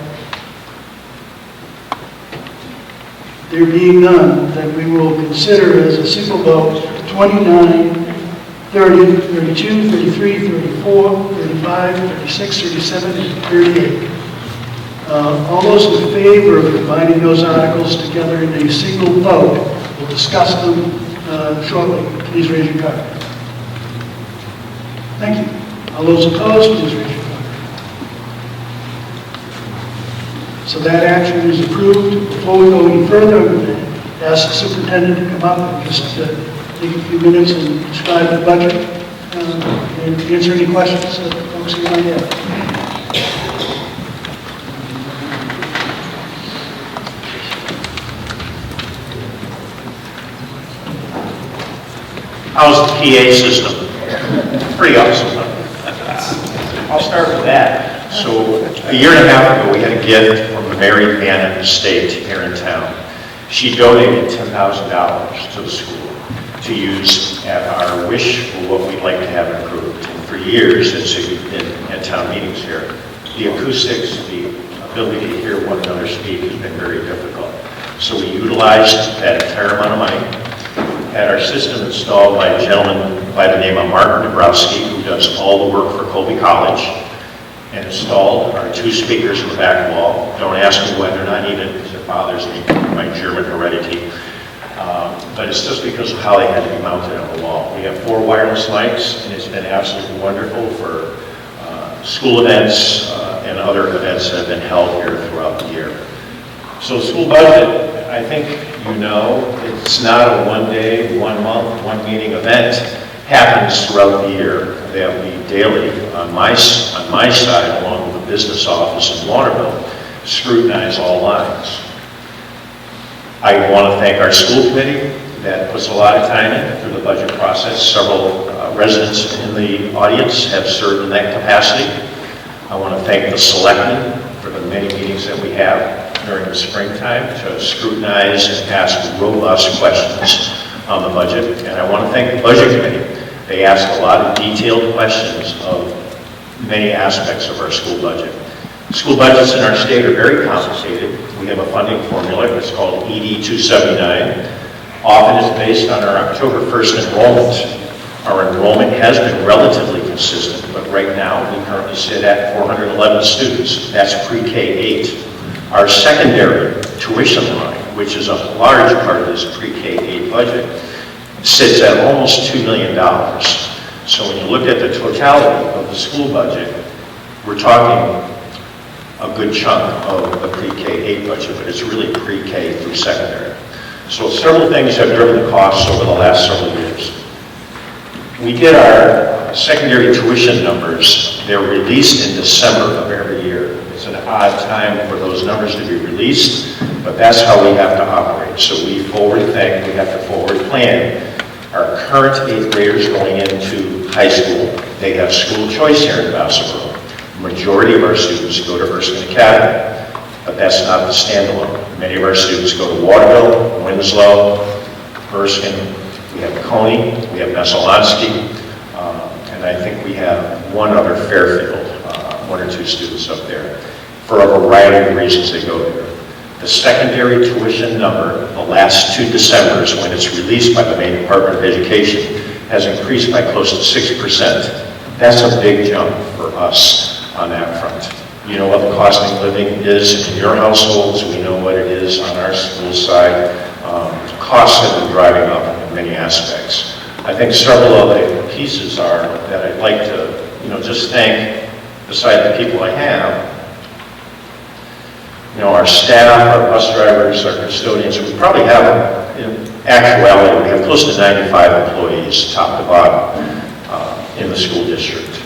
There being none, then we will consider as a single vote 29, 30, 32, 33, 34, 35, 36, 37, and 38. All those in favor of combining those articles together in a single vote, we'll discuss them shortly. Please raise your card. Thank you. All those opposed, please raise your card. So that action is approved. Before we go any further, I'm going to ask the superintendent to come up and just take a few minutes and describe the budget and answer any questions that folks might have. How's the PA system? Pretty awesome. I'll start with that. So a year and a half ago, we had a gift from the married man at the state here in town. She donated $10,000 to the school to use at our wish for what we'd like to have improved. And for years, since we've been at town meetings here, the acoustics, the ability to hear one another speak has been very difficult. So we utilized that entire amount of money, had our system installed by a gentleman by the name of Martin Dabrowski, who does all the work for Colby College, and installed our 2 speakers in the back wall. Don't ask me why they're not needed, because it bothers me, my German heredity. But it's just because of how they had to be mounted on the wall. We have 4 wireless mics, and it's been absolutely wonderful for school events and other events that have been held here throughout the year. So school budget, I think you know, it's not a one-day, one-month, one-meeting event. Happens throughout the year. That we daily, on my side, along with the business office in Waterville, scrutinize all lines. I want to thank our school committee that puts a lot of time in through the budget process. Several residents in the audience have served in that capacity. I want to thank the selectmen for the many meetings that we have during the springtime to scrutinize and ask robust questions on the budget. And I want to thank the budget committee. They ask a lot of detailed questions of many aspects of our school budget. School budgets in our state are very complicated. We have a funding formula. It's called ED 279. Often it's based on our October 1st enrollment. Our enrollment has been relatively consistent, but right now, we currently sit at 411 students. That's pre-K 8. Our secondary tuition line, which is a large part of this pre-K 8 budget, sits at almost $2 million. So when you look at the totality of the school budget, we're talking a good chunk of the pre-K 8 budget, but it's really pre-K through secondary. So several things have driven the costs over the last several years. We get our secondary tuition numbers. They're released in December of every year. It's an odd time for those numbers to be released, but that's how we have to operate. So we forward think, we have to forward plan. Our current 8th graders going into high school, they have school choice here in Vassalboro. Majority of our students go to Erskine Academy, but that's not the standalone. Many of our students go to Waterville, Winslow, Erskine. We have Coney, we have Vassalboro, and I think we have one other Fairfield, 1 or 2 students up there. For a variety of reasons they go there. The secondary tuition number, the last 2 Decembers, when it's released by the Maine Department of Education, has increased by close to 6%. That's a big jump for us on that front. You know what the cost of living is in your households. We know what it is on our school side. Costs have been driving up in many aspects. I think several of the pieces are that I'd like to, just thank, beside the people I have, our staff, our bus drivers, our custodians. We probably have, in actuality, we have close to 95 employees, top to bottom, in the school district.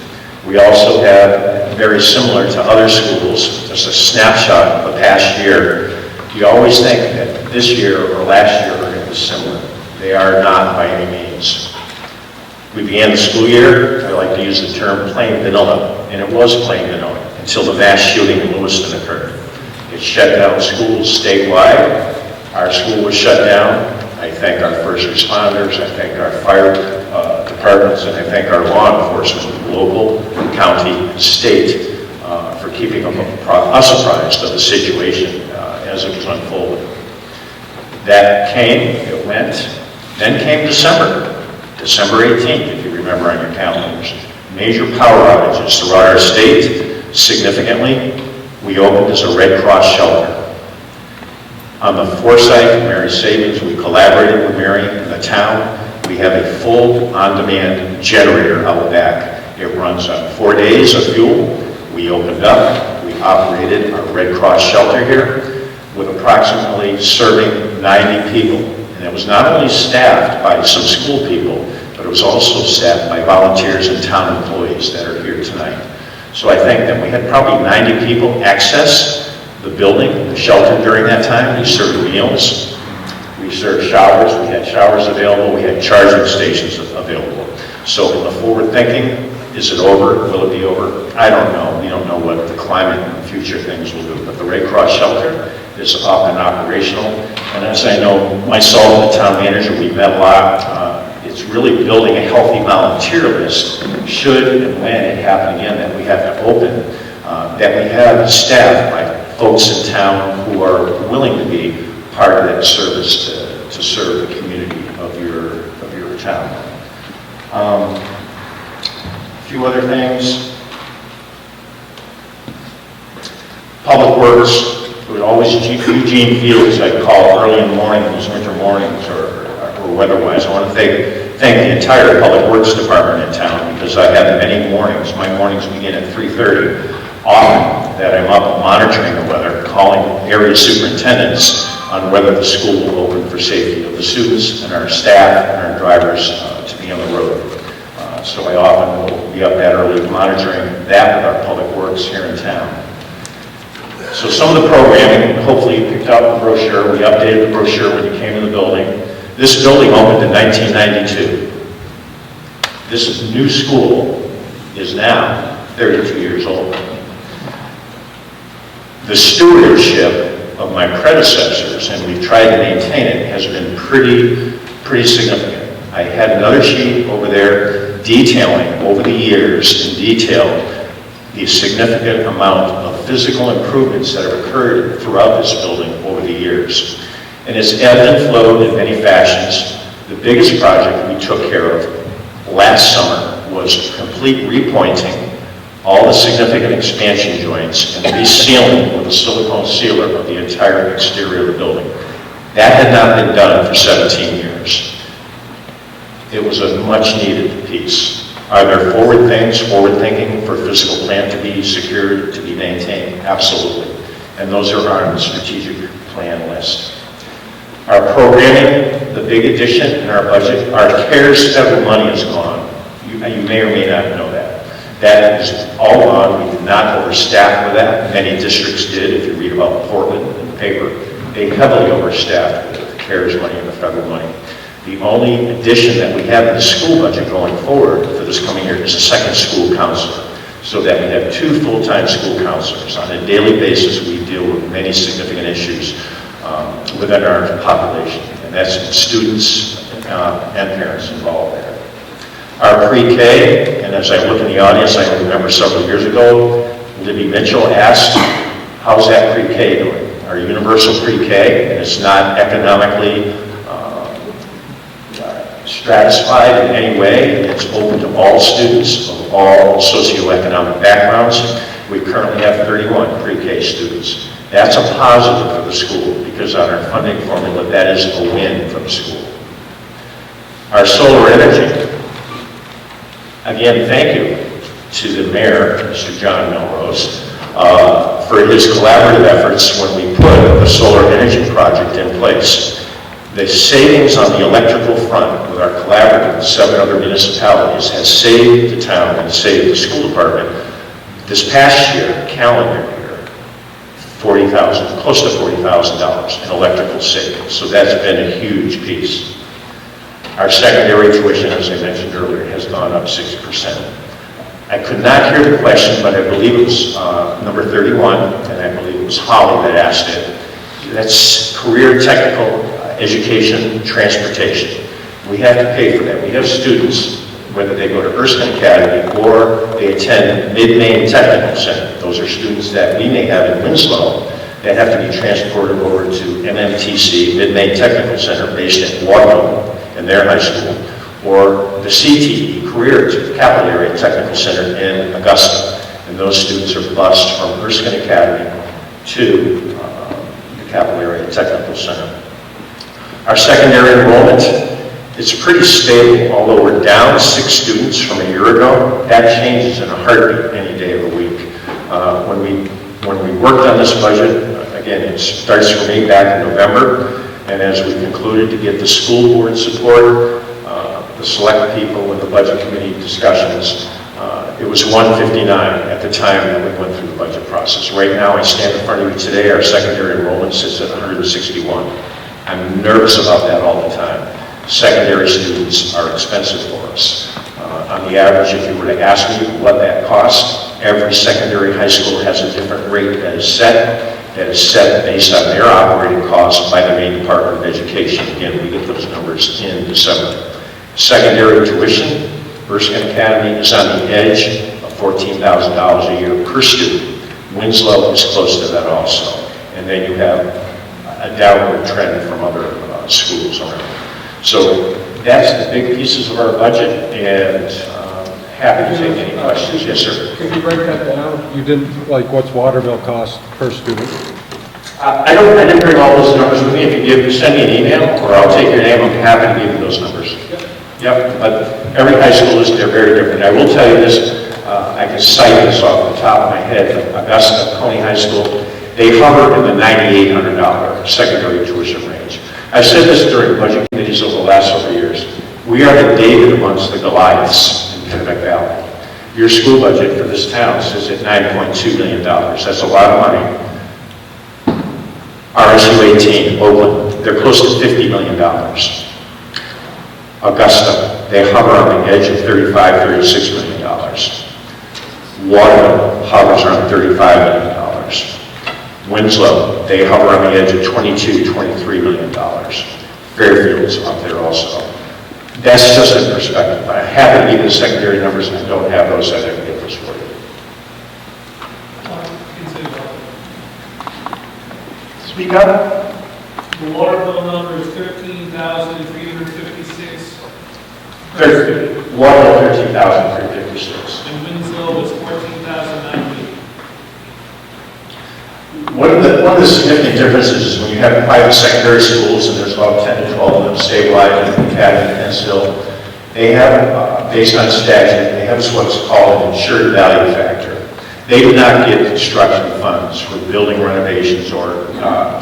We also have, very similar to other schools, just a snapshot of the past year. You always think that this year or last year are going to be similar. They are not by any means. We began the school year, I like to use the term plain vanilla, and it was plain vanilla until the mass shooting in Lewiston occurred. It shut down schools statewide. Our school was shut down. I thank our first responders, I thank our fire departments, and I thank our law enforcement, local, county, and state, for keeping us apprised of the situation as it was unfolding. That came, it went, then came December 18th, if you remember on your calendars. Major power outages throughout our state. Significantly, we opened as a Red Cross shelter. On the foresight of Mary Savings, we collaborated with Mary in the town. We have a full on-demand generator out back. It runs on 4 days of fuel. We opened up, we operated our Red Cross shelter here with approximately serving 90 people. And it was not only staffed by some school people, but it was also staffed by volunteers and town employees that are here tonight. So I think that we had probably 90 people access the building, the shelter during that time. We served meals, we served showers, we had showers available, we had charging stations available. So in the forward thinking, is it over? Will it be over? I don't know. We don't know what the climate and future things will do. But the Red Cross shelter is up and operational. And as I know, myself and the town manager, we've met a lot. It's really building a healthy volunteer list, should and when it happen again that we have to open, that we have staff by folks in town who are willing to be part of that service to serve the community of your town. A few other things. Public Works. It would always Eugene Fields I'd call early in the morning, those winter mornings or weather-wise. I want to thank the entire Public Works Department in town because I have many mornings. My mornings begin at 3:30. Often that I'm up monitoring the weather, calling area superintendents on whether the school will open for safety of the students and our staff and our drivers to be on the road. So I often will be up that early monitoring that with our Public Works here in town. So some of the programming, hopefully you picked up the brochure. We updated the brochure when you came in the building. This building opened in 1992. This new school is now 32 years old. The stewardship of my predecessors, and we've tried to maintain it, has been pretty significant. I had another sheet over there detailing over the years in detail the significant amount of physical improvements that have occurred throughout this building over the years. And it's ebbed and flowed in many fashions. The biggest project we took care of last summer was complete repointing all the significant expansion joints and resealing with a silicone sealer of the entire exterior of the building. That had not been done for 17 years. It was a much-needed piece. Are there forward thinking for fiscal plan to be secured, to be maintained? Absolutely. And those are on the strategic plan list. Our programming, the big addition in our budget, our CARES federal money is gone. You may or may not know that. That is all gone. We did not overstaff with that. Many districts did. If you read about Portland in the paper, they heavily overstaffed with the CARES money and the federal money. The only addition that we have in the school budget going forward for this coming year is a second school counselor, so that we have 2 full-time school counselors. On a daily basis, we deal with many significant issues within our population, and that's students and parents involved there. Our pre-K, and as I look in the audience, I remember several years ago, Libby Mitchell asked, how's that pre-K doing? Our universal pre-K, and it's not economically stratified in any way. It's open to all students of all socioeconomic backgrounds. We currently have 31 pre-K students. That's a positive for the school because on our funding formula, that is a win for the school. Our solar energy. Again, thank you to the mayor, Mr. John Melrose, for his collaborative efforts when we put the solar energy project in place. The savings on the electrical front with our collaborative with 7 other municipalities has saved the town and saved the school department this past year, calendar year, close to $40,000 in electrical savings. So that's been a huge piece. Our secondary tuition, as I mentioned earlier, has gone up 6%. I could not hear the question, but I believe it was number 31, and I believe it was Holly that asked it. That's career technical education, transportation. We have to pay for that. We have students, whether they go to Erskine Academy or they attend Mid-Maine Technical Center. Those are students that we may have in Winslow that have to be transported over to MMTC, Mid-Maine Technical Center, based at Waterloo in their high school, or the CTE, Career Capillary Technical Center in Augusta. And those students are bused from Erskine Academy to the Capillary Technical Center. Our secondary enrollment, it's pretty stable, although we're down 6 students from a year ago. That changes in a heartbeat any day of the week. When we worked on this budget, again, it starts for me back in November, and as we concluded to get the school board support, the select people with the budget committee discussions, it was 159 at the time that we went through the budget process. Right now, I stand in front of you today, our secondary enrollment sits at 161. I'm nervous about that all the time. Secondary students are expensive for us. On the average, if you were to ask me what that costs, every secondary high school has a different rate that is set based on their operating costs by the Maine Department of Education. Again, we get those numbers in December. Secondary tuition, Erskine Academy is on the edge of $14,000 a year per student. Winslow is close to that also. And then you have a downward trend from other schools around. So that's the big pieces of our budget, and happy to take any questions. Yes, sir. Could you break that down? You didn't, like, what's water bill cost per student? I didn't bring all those numbers with me. If you send me an email, or I'll take your name, I'm happy to give you those numbers. Yep, but every high school they're very different. I will tell you this, I can cite this off the top of my head. Augusta, Coney High School, they hover in the $9,800 secondary tuition range. I've said this during budget committees over the last several years. We are the David amongst the Goliaths in Kennebec Valley. Your school budget for this town sits at $9.2 million. That's a lot of money. RSU 18, Oakland, they're close to $50 million. Augusta, they hover on the edge of $35, $36 million. Waterville hovers around $35 million. Winslow, they hover on the edge of $22, $23 million. Fairfield's up there also. That's just in perspective. I'm happy to give you the secondary numbers, and I don't have those. I didn't get those for you. Speak up. The water bill number is 13,356. Waterville, 13,356. One of the significant differences is when you have private secondary schools, and there's about 10 to 12 of them statewide in Academy and Pennsville, they have, based on statute, they have what's called an insured value factor. They do not get construction funds for building renovations or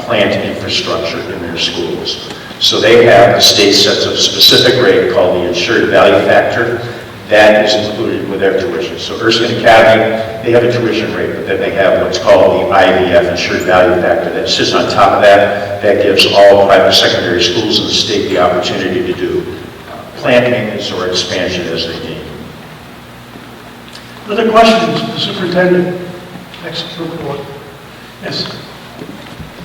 plant infrastructure in their schools. So they have, the state sets a specific rate called the insured value factor. That is included with their tuition. So Erskine Academy, they have a tuition rate, but then they have what's called the IVF, insured value factor, that sits on top of that. That gives all private secondary schools in the state the opportunity to do plant maintenance or expansion as they need. Other questions, Superintendent? Next report. Yes.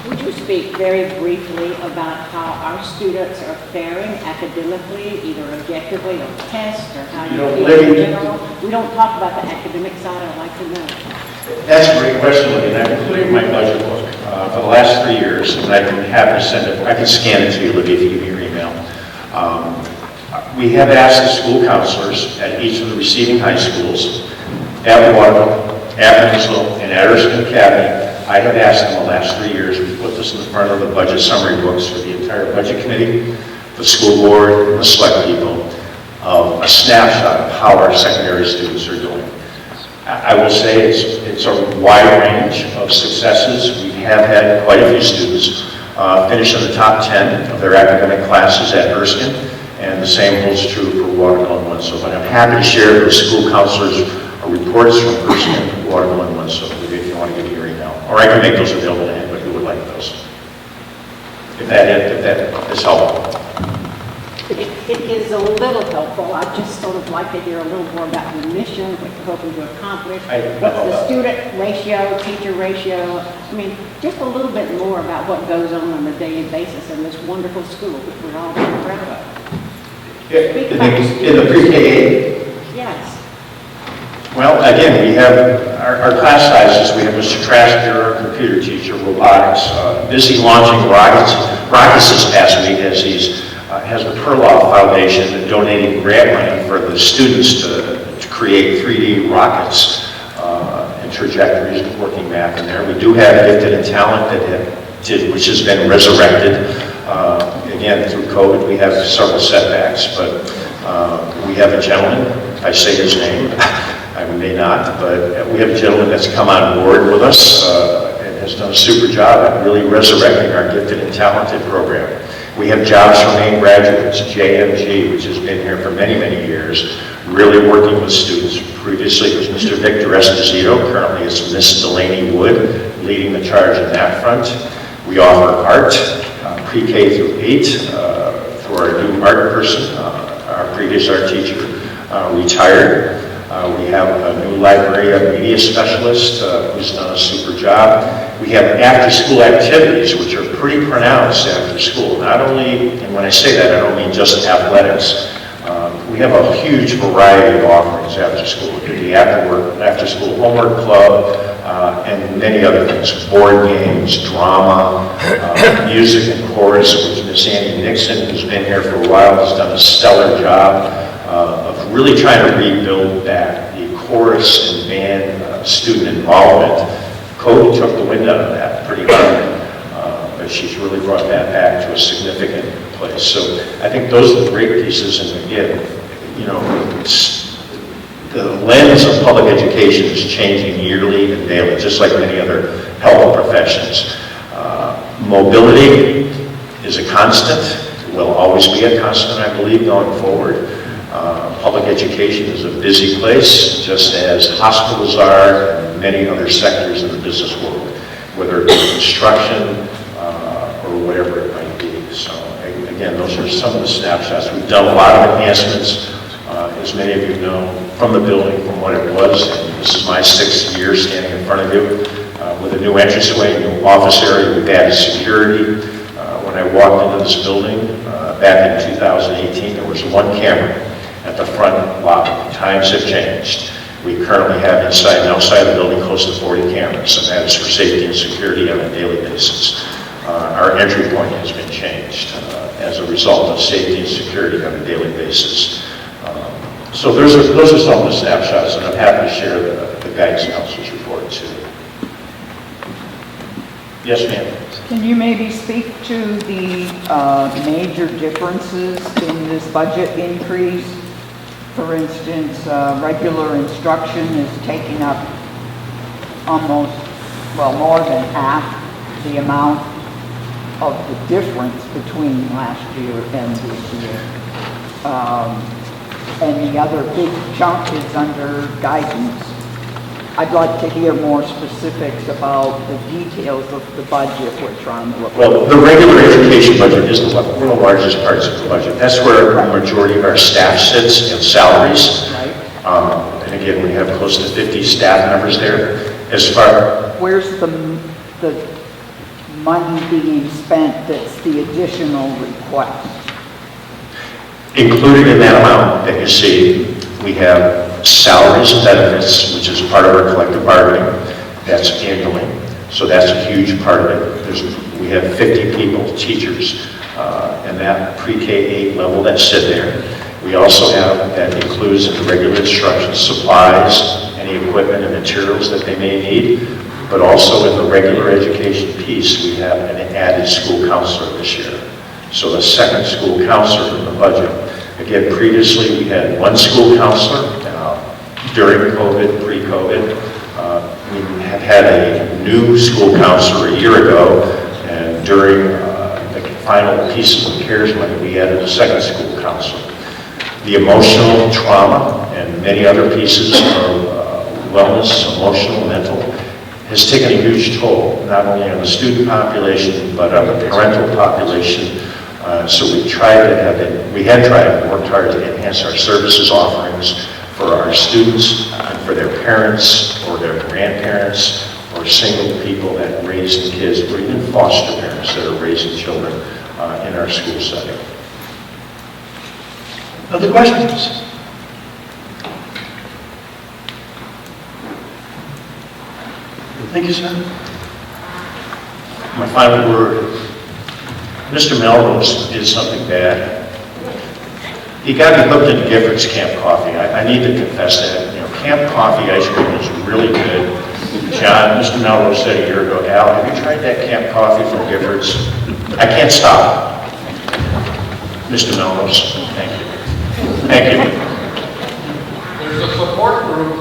Would you speak very briefly about how our students are faring academically, either objectively or tests, or how you feel in general? We don't talk about the academic side, I'd like to know. That's a great question, Libby, and I've included my budget book for the last 3 years, and I can have to send it, I can scan it to you, Libby, if you give me your email. We have asked the school counselors at each of the receiving high schools, at Waterville, at Pennsville, and at Erskine Academy. I have asked them the last 3 years, we put this in the front of the budget summary books for the entire budget committee, the school board, and the select people, of a snapshot of how our secondary students are doing. I will say it's a wide range of successes. We have had quite a few students finish in the top 10 of their academic classes at Erskine, and the same holds true for Waterville and Winslow. But I'm happy to share those school counselors' reports from Erskine, Waterville, and Winslow, if you want to give me your email. Or I can make those available to anybody who would like those. If that is helpful. It is a little helpful. I'd just sort of like to hear a little more about the mission, what you're hoping to accomplish, what's the student ratio, teacher ratio. I mean, just a little bit more about what goes on a daily basis in this wonderful school, which we're all very proud of. In the pre-K? Yes. Well, again, we have our class sizes. We have Mr. Trasker, our computer teacher, robotics, busy launching rockets this past week as he's has the Perloff Foundation donating grant money for the students to create 3D rockets and trajectories, working math in there. We do have gifted and talented, which has been resurrected. Again, through COVID, we have several setbacks, but we have a gentleman, if I say his name, I may not, but we have a gentleman that's come on board with us and has done a super job at really resurrecting our gifted and talented program. We have Jobs for Maine graduates, JMG, which has been here for many, many years, really working with students. Previously it was Mr. Victor Esposito, currently it's Miss Delaney Wood, leading the charge in that front. We offer art, pre-K through 8, through our new art person. Our previous art teacher retired. We have a new library media specialist who's done a super job. We have after-school activities, which are pretty pronounced after school. Not only, and when I say that, I don't mean just athletics. We have a huge variety of offerings after school. It could be after-school homework club, and many other things, board games, drama, music and chorus, which Miss Annie Nixon, who's been here for a while, has done a stellar job of really trying to rebuild back the chorus and band student involvement. COVID took the wind out of that pretty hard, but she's really brought that back to a significant place. So I think those are the great pieces, and again, you know, the lens of public education is changing yearly and daily, just like many other health professions. Mobility is a constant, will always be a constant, I believe, going forward. Public education is a busy place, just as hospitals are and many other sectors in the business world, whether it be construction or whatever it might be. So again, those are some of the snapshots. We've done a lot of enhancements, as many of you know, from the building, from what it was. And this is my 6th year standing in front of you with a new entranceway, a new office area. We've added security. When I walked into this building back in 2018, there was 1 camera at the front lobby. Times have changed. We currently have inside and outside the building close to 40 cameras, and that is for safety and security on a daily basis. Our entry point has been changed as a result of safety and security on a daily basis. So those are some of the snapshots, and I'm happy to share the guidance counselor's report too. Yes, ma'am. Can you maybe speak to the major differences in this budget increase? For instance, regular instruction is taking up almost, well, more than half the amount of the difference between last year and this year. And the other big chunk is under guidance. I'd like to hear more specifics about the details of the budget we're trying to look at. Well, the regular education budget is one of the largest parts of the budget. That's where the majority of our staff sits and salaries. And again, we have close to 50 staff members there. As far, Where's the money being spent that's the additional request? included in that amount that you see, we have salaries and benefits, which is part of our collective bargaining. That's annually. So that's a huge part of it. We have 50 people, teachers, and that pre-K-8 level that sit there. We also have, that includes the regular instruction, supplies, any equipment and materials that they may need, but also in the regular education piece, we have an added school counselor this year. So the second school counselor in the budget. Again, previously we had one school counselor. During COVID, pre-COVID, we have had a new school counselor a year ago, and during the final pieces of CARES money, we added a second school counselor. The emotional trauma and many other pieces of wellness, emotional, mental, has taken a huge toll, not only on the student population, but on the parental population. So we tried to have it, we had tried and worked hard to enhance our services offerings for our students and for their parents or their grandparents or single people that raise the kids, or even foster parents that are raising children in our school setting. Other questions? Thank you, sir. My final word, Mr. Melrose did something bad. He got me hooked into Giffords Camp Coffee. I need to confess that. You know, Camp Coffee ice cream is really good. John, Mr. Melrose said a year ago, Al, have you tried that Camp Coffee from Giffords? I can't stop. Mr. Melrose, thank you. Thank you. There's a support group.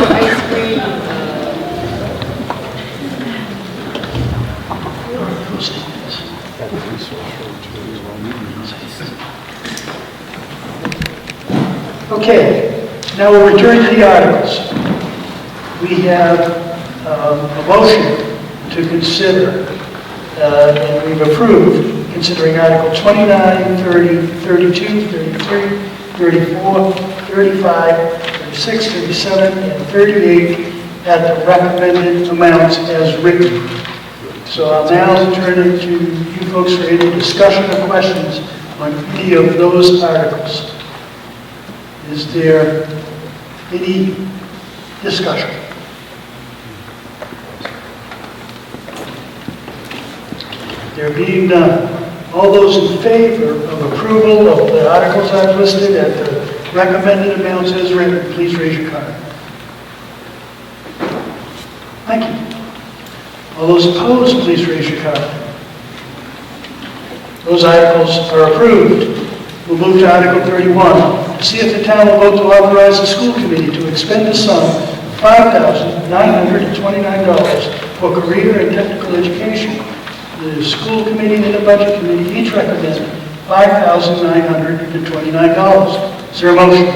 Ice cream. Okay, now we'll return to the articles. We have a motion to consider, and we've approved, considering Article 29, 30, 32, 33, 34, 35, 36, 37, and 38 at the recommended amounts as written. So I'll now turn it to you folks for any discussion or questions on any of those articles. Is there any discussion? There being none, all those in favor of approval of the articles I've listed at the recommended amounts as written, please raise your card. Thank you. All those opposed, please raise your card. Those articles are approved. We'll move to Article 31. To see if the town will vote to authorize the school committee to expend a sum of $5,929 for career and technical education. The school committee and the budget committee each recommend $5,929. Is there a motion?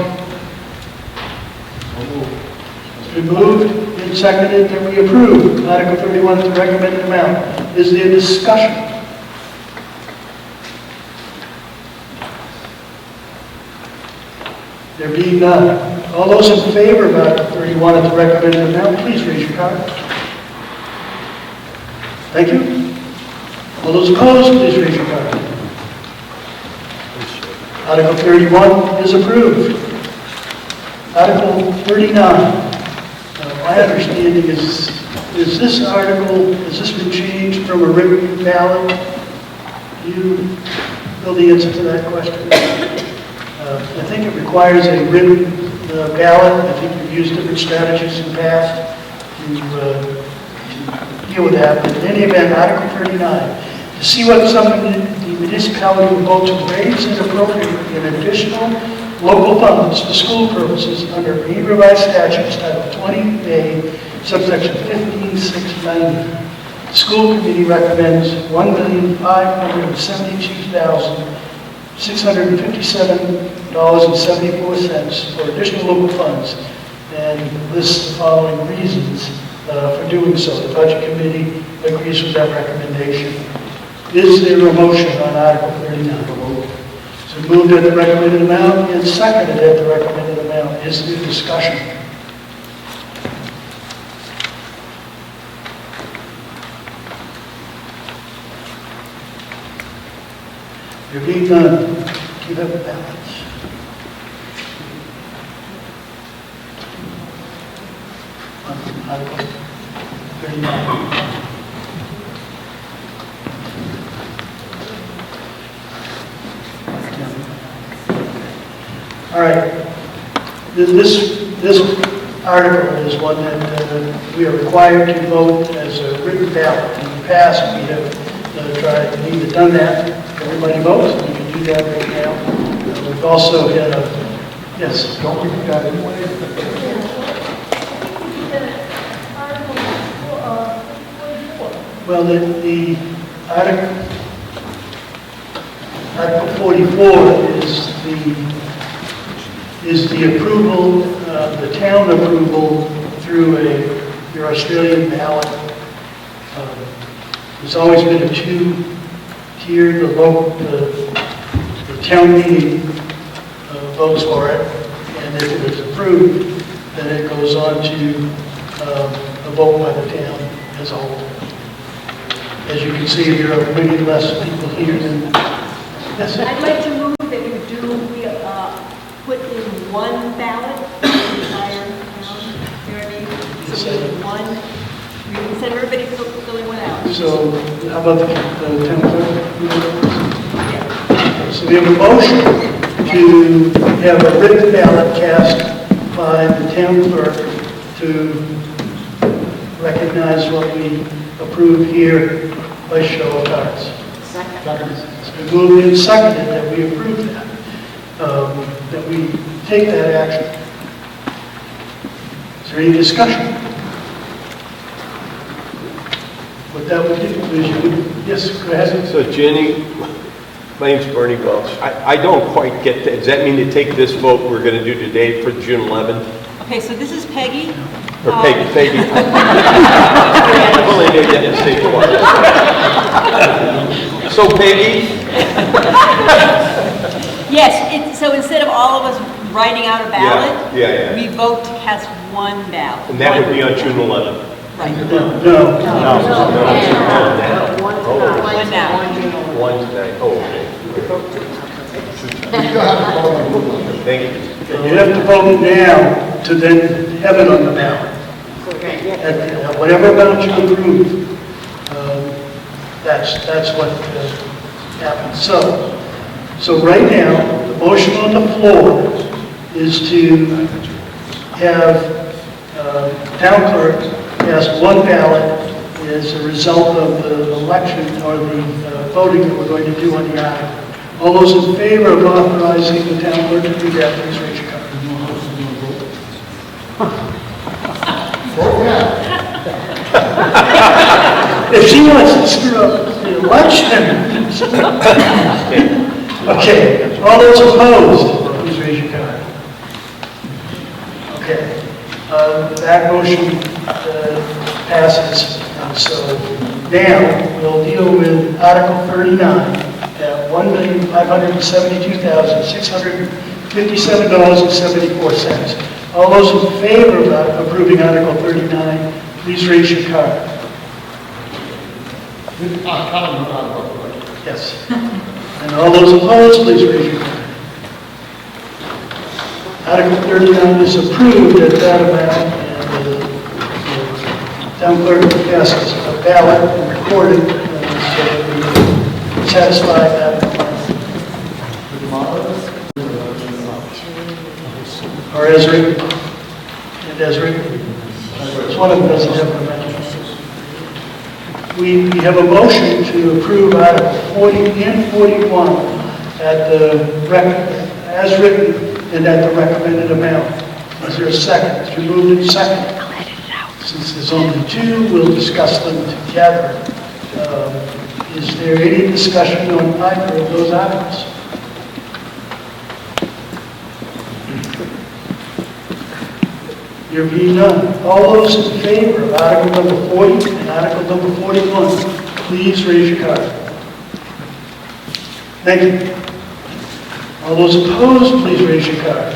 It's been moved and seconded that we approve Article 31 as the recommended amount. Is there discussion? There being none, all those in favor of Article 31 at the recommended amount, please raise your card. Thank you. All those opposed, please raise your card. Article 31 is approved. Article 39. My understanding is this article, has this been changed from a written ballot? Do you know the answer to that question? I think it requires a written ballot. I think we've used different strategies in the past to deal with that. But in any event, Article 39, to see what something the municipality will vote to raise and appropriate in additional local funds for school purposes under Maine Revised Statutes Title 20A, subsection 15690. The school committee recommends $1,572,657.74 for additional local funds, and lists the following reasons for doing so. The budget committee agrees with that recommendation. Is there a motion on Article 39? So moved at the recommended amount and seconded at the recommended amount. Is there discussion? There being none, keep it balanced. On Article 39. All right. This article is one that we are required to vote as a written ballot. In the past, we have either done that, everybody votes, we can do that right now. We've also had a, yes. Don't we do that anyway? Well, the Article 44 is the approval, the town approval through your Australian ballot. There's always been a two-tier, the town meeting votes for it, and if it is approved, then it goes on to a vote by the town as a whole. As you can see, there are many less people here than, yes? I'd like to move that we put in one ballot for the entire town, you know what I mean? So we have one, instead of everybody filling one out. So how about the town clerk? So we have a motion to have a written ballot cast by the town clerk to recognize what we approve here by show of cards. Second. It's been moved and seconded that we approve that, that we take that action. Is there any discussion? What that would do is you would, yes, go ahead. So Jenny, my name's Bernie Welch. I don't quite get that. Does that mean to take this vote we're going to do today for June 11th? Okay, so this is Peggy. Or Peggy. Well, they didn't say twice. So Peggy? Yes, so instead of all of us writing out a ballot, Yeah. we vote to cast one ballot. And that would be on June 11th? Right. No. One now. One tonight. Oh, okay. Thank you. You have to vote now to then have it on the ballot. At whatever amount you approve, that's what happens. So right now, the motion on the floor is to have town clerk cast one ballot as a result of the election or the voting that we're going to do on the article. All those in favor of authorizing the town clerk to do that, please raise your card. If she wants to screw up the election. Okay, all those opposed, please raise your card. Okay, that motion passes. So now we'll deal with Article 39 at $1,572,657.74. All those in favor of approving Article 39, please raise your card. Yes. And all those opposed, please raise your hand. Article 39 is approved at that amount, and the town clerk passes a ballot and recorded so that we satisfy that. or as written? And as written? It's one of them doesn't have an amendment. We have a motion to approve Article 40 and 41 at as written and at the recommended amount. Is there a second? It's been moved and seconded. Since there's only two, we'll discuss them together. Is there any discussion on either of those items? There being none. All those in favor of Article number 40 and Article number 41, please raise your card. Thank you. All those opposed, please raise your card.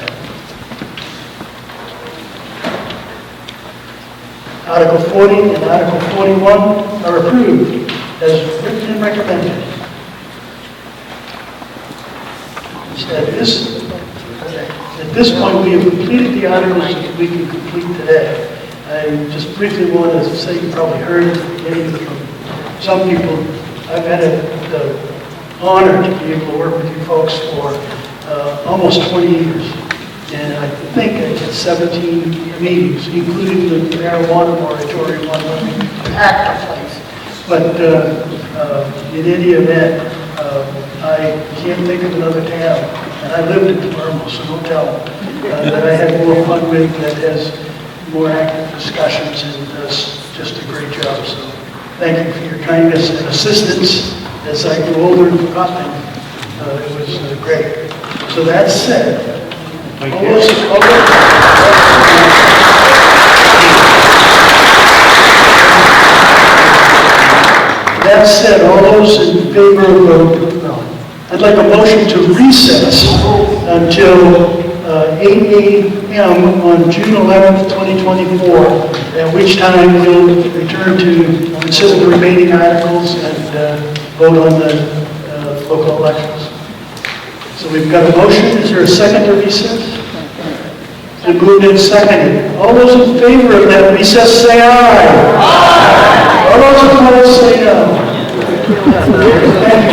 Article 40 and Article 41 are approved as written and recommended. At this point, we have completed the articles that we can complete today. I just briefly want to say, you probably heard at the beginning from some people, I've had the honor to be able to work with you folks for almost 20 years. And I think I had 17 meetings, including the marijuana moratorium on when we packed the place. But in any event, I can't think of another town, and I lived in Palermo, so don't tell that I had more fun with, that has more active discussions and does just a great job. So thank you for your kindness and assistance as I grew older and forgot things. It was great. So that said, that said, all those in favor of, I'd like a motion to recess until 8 a.m. on June 11th, 2024, at which time we'll return to consider the remaining articles and vote on the local elections. So we've got a motion. Is there a second to recess? It's moved and seconded. All those in favor of that recess, say aye. Aye. All those opposed, say no. Thank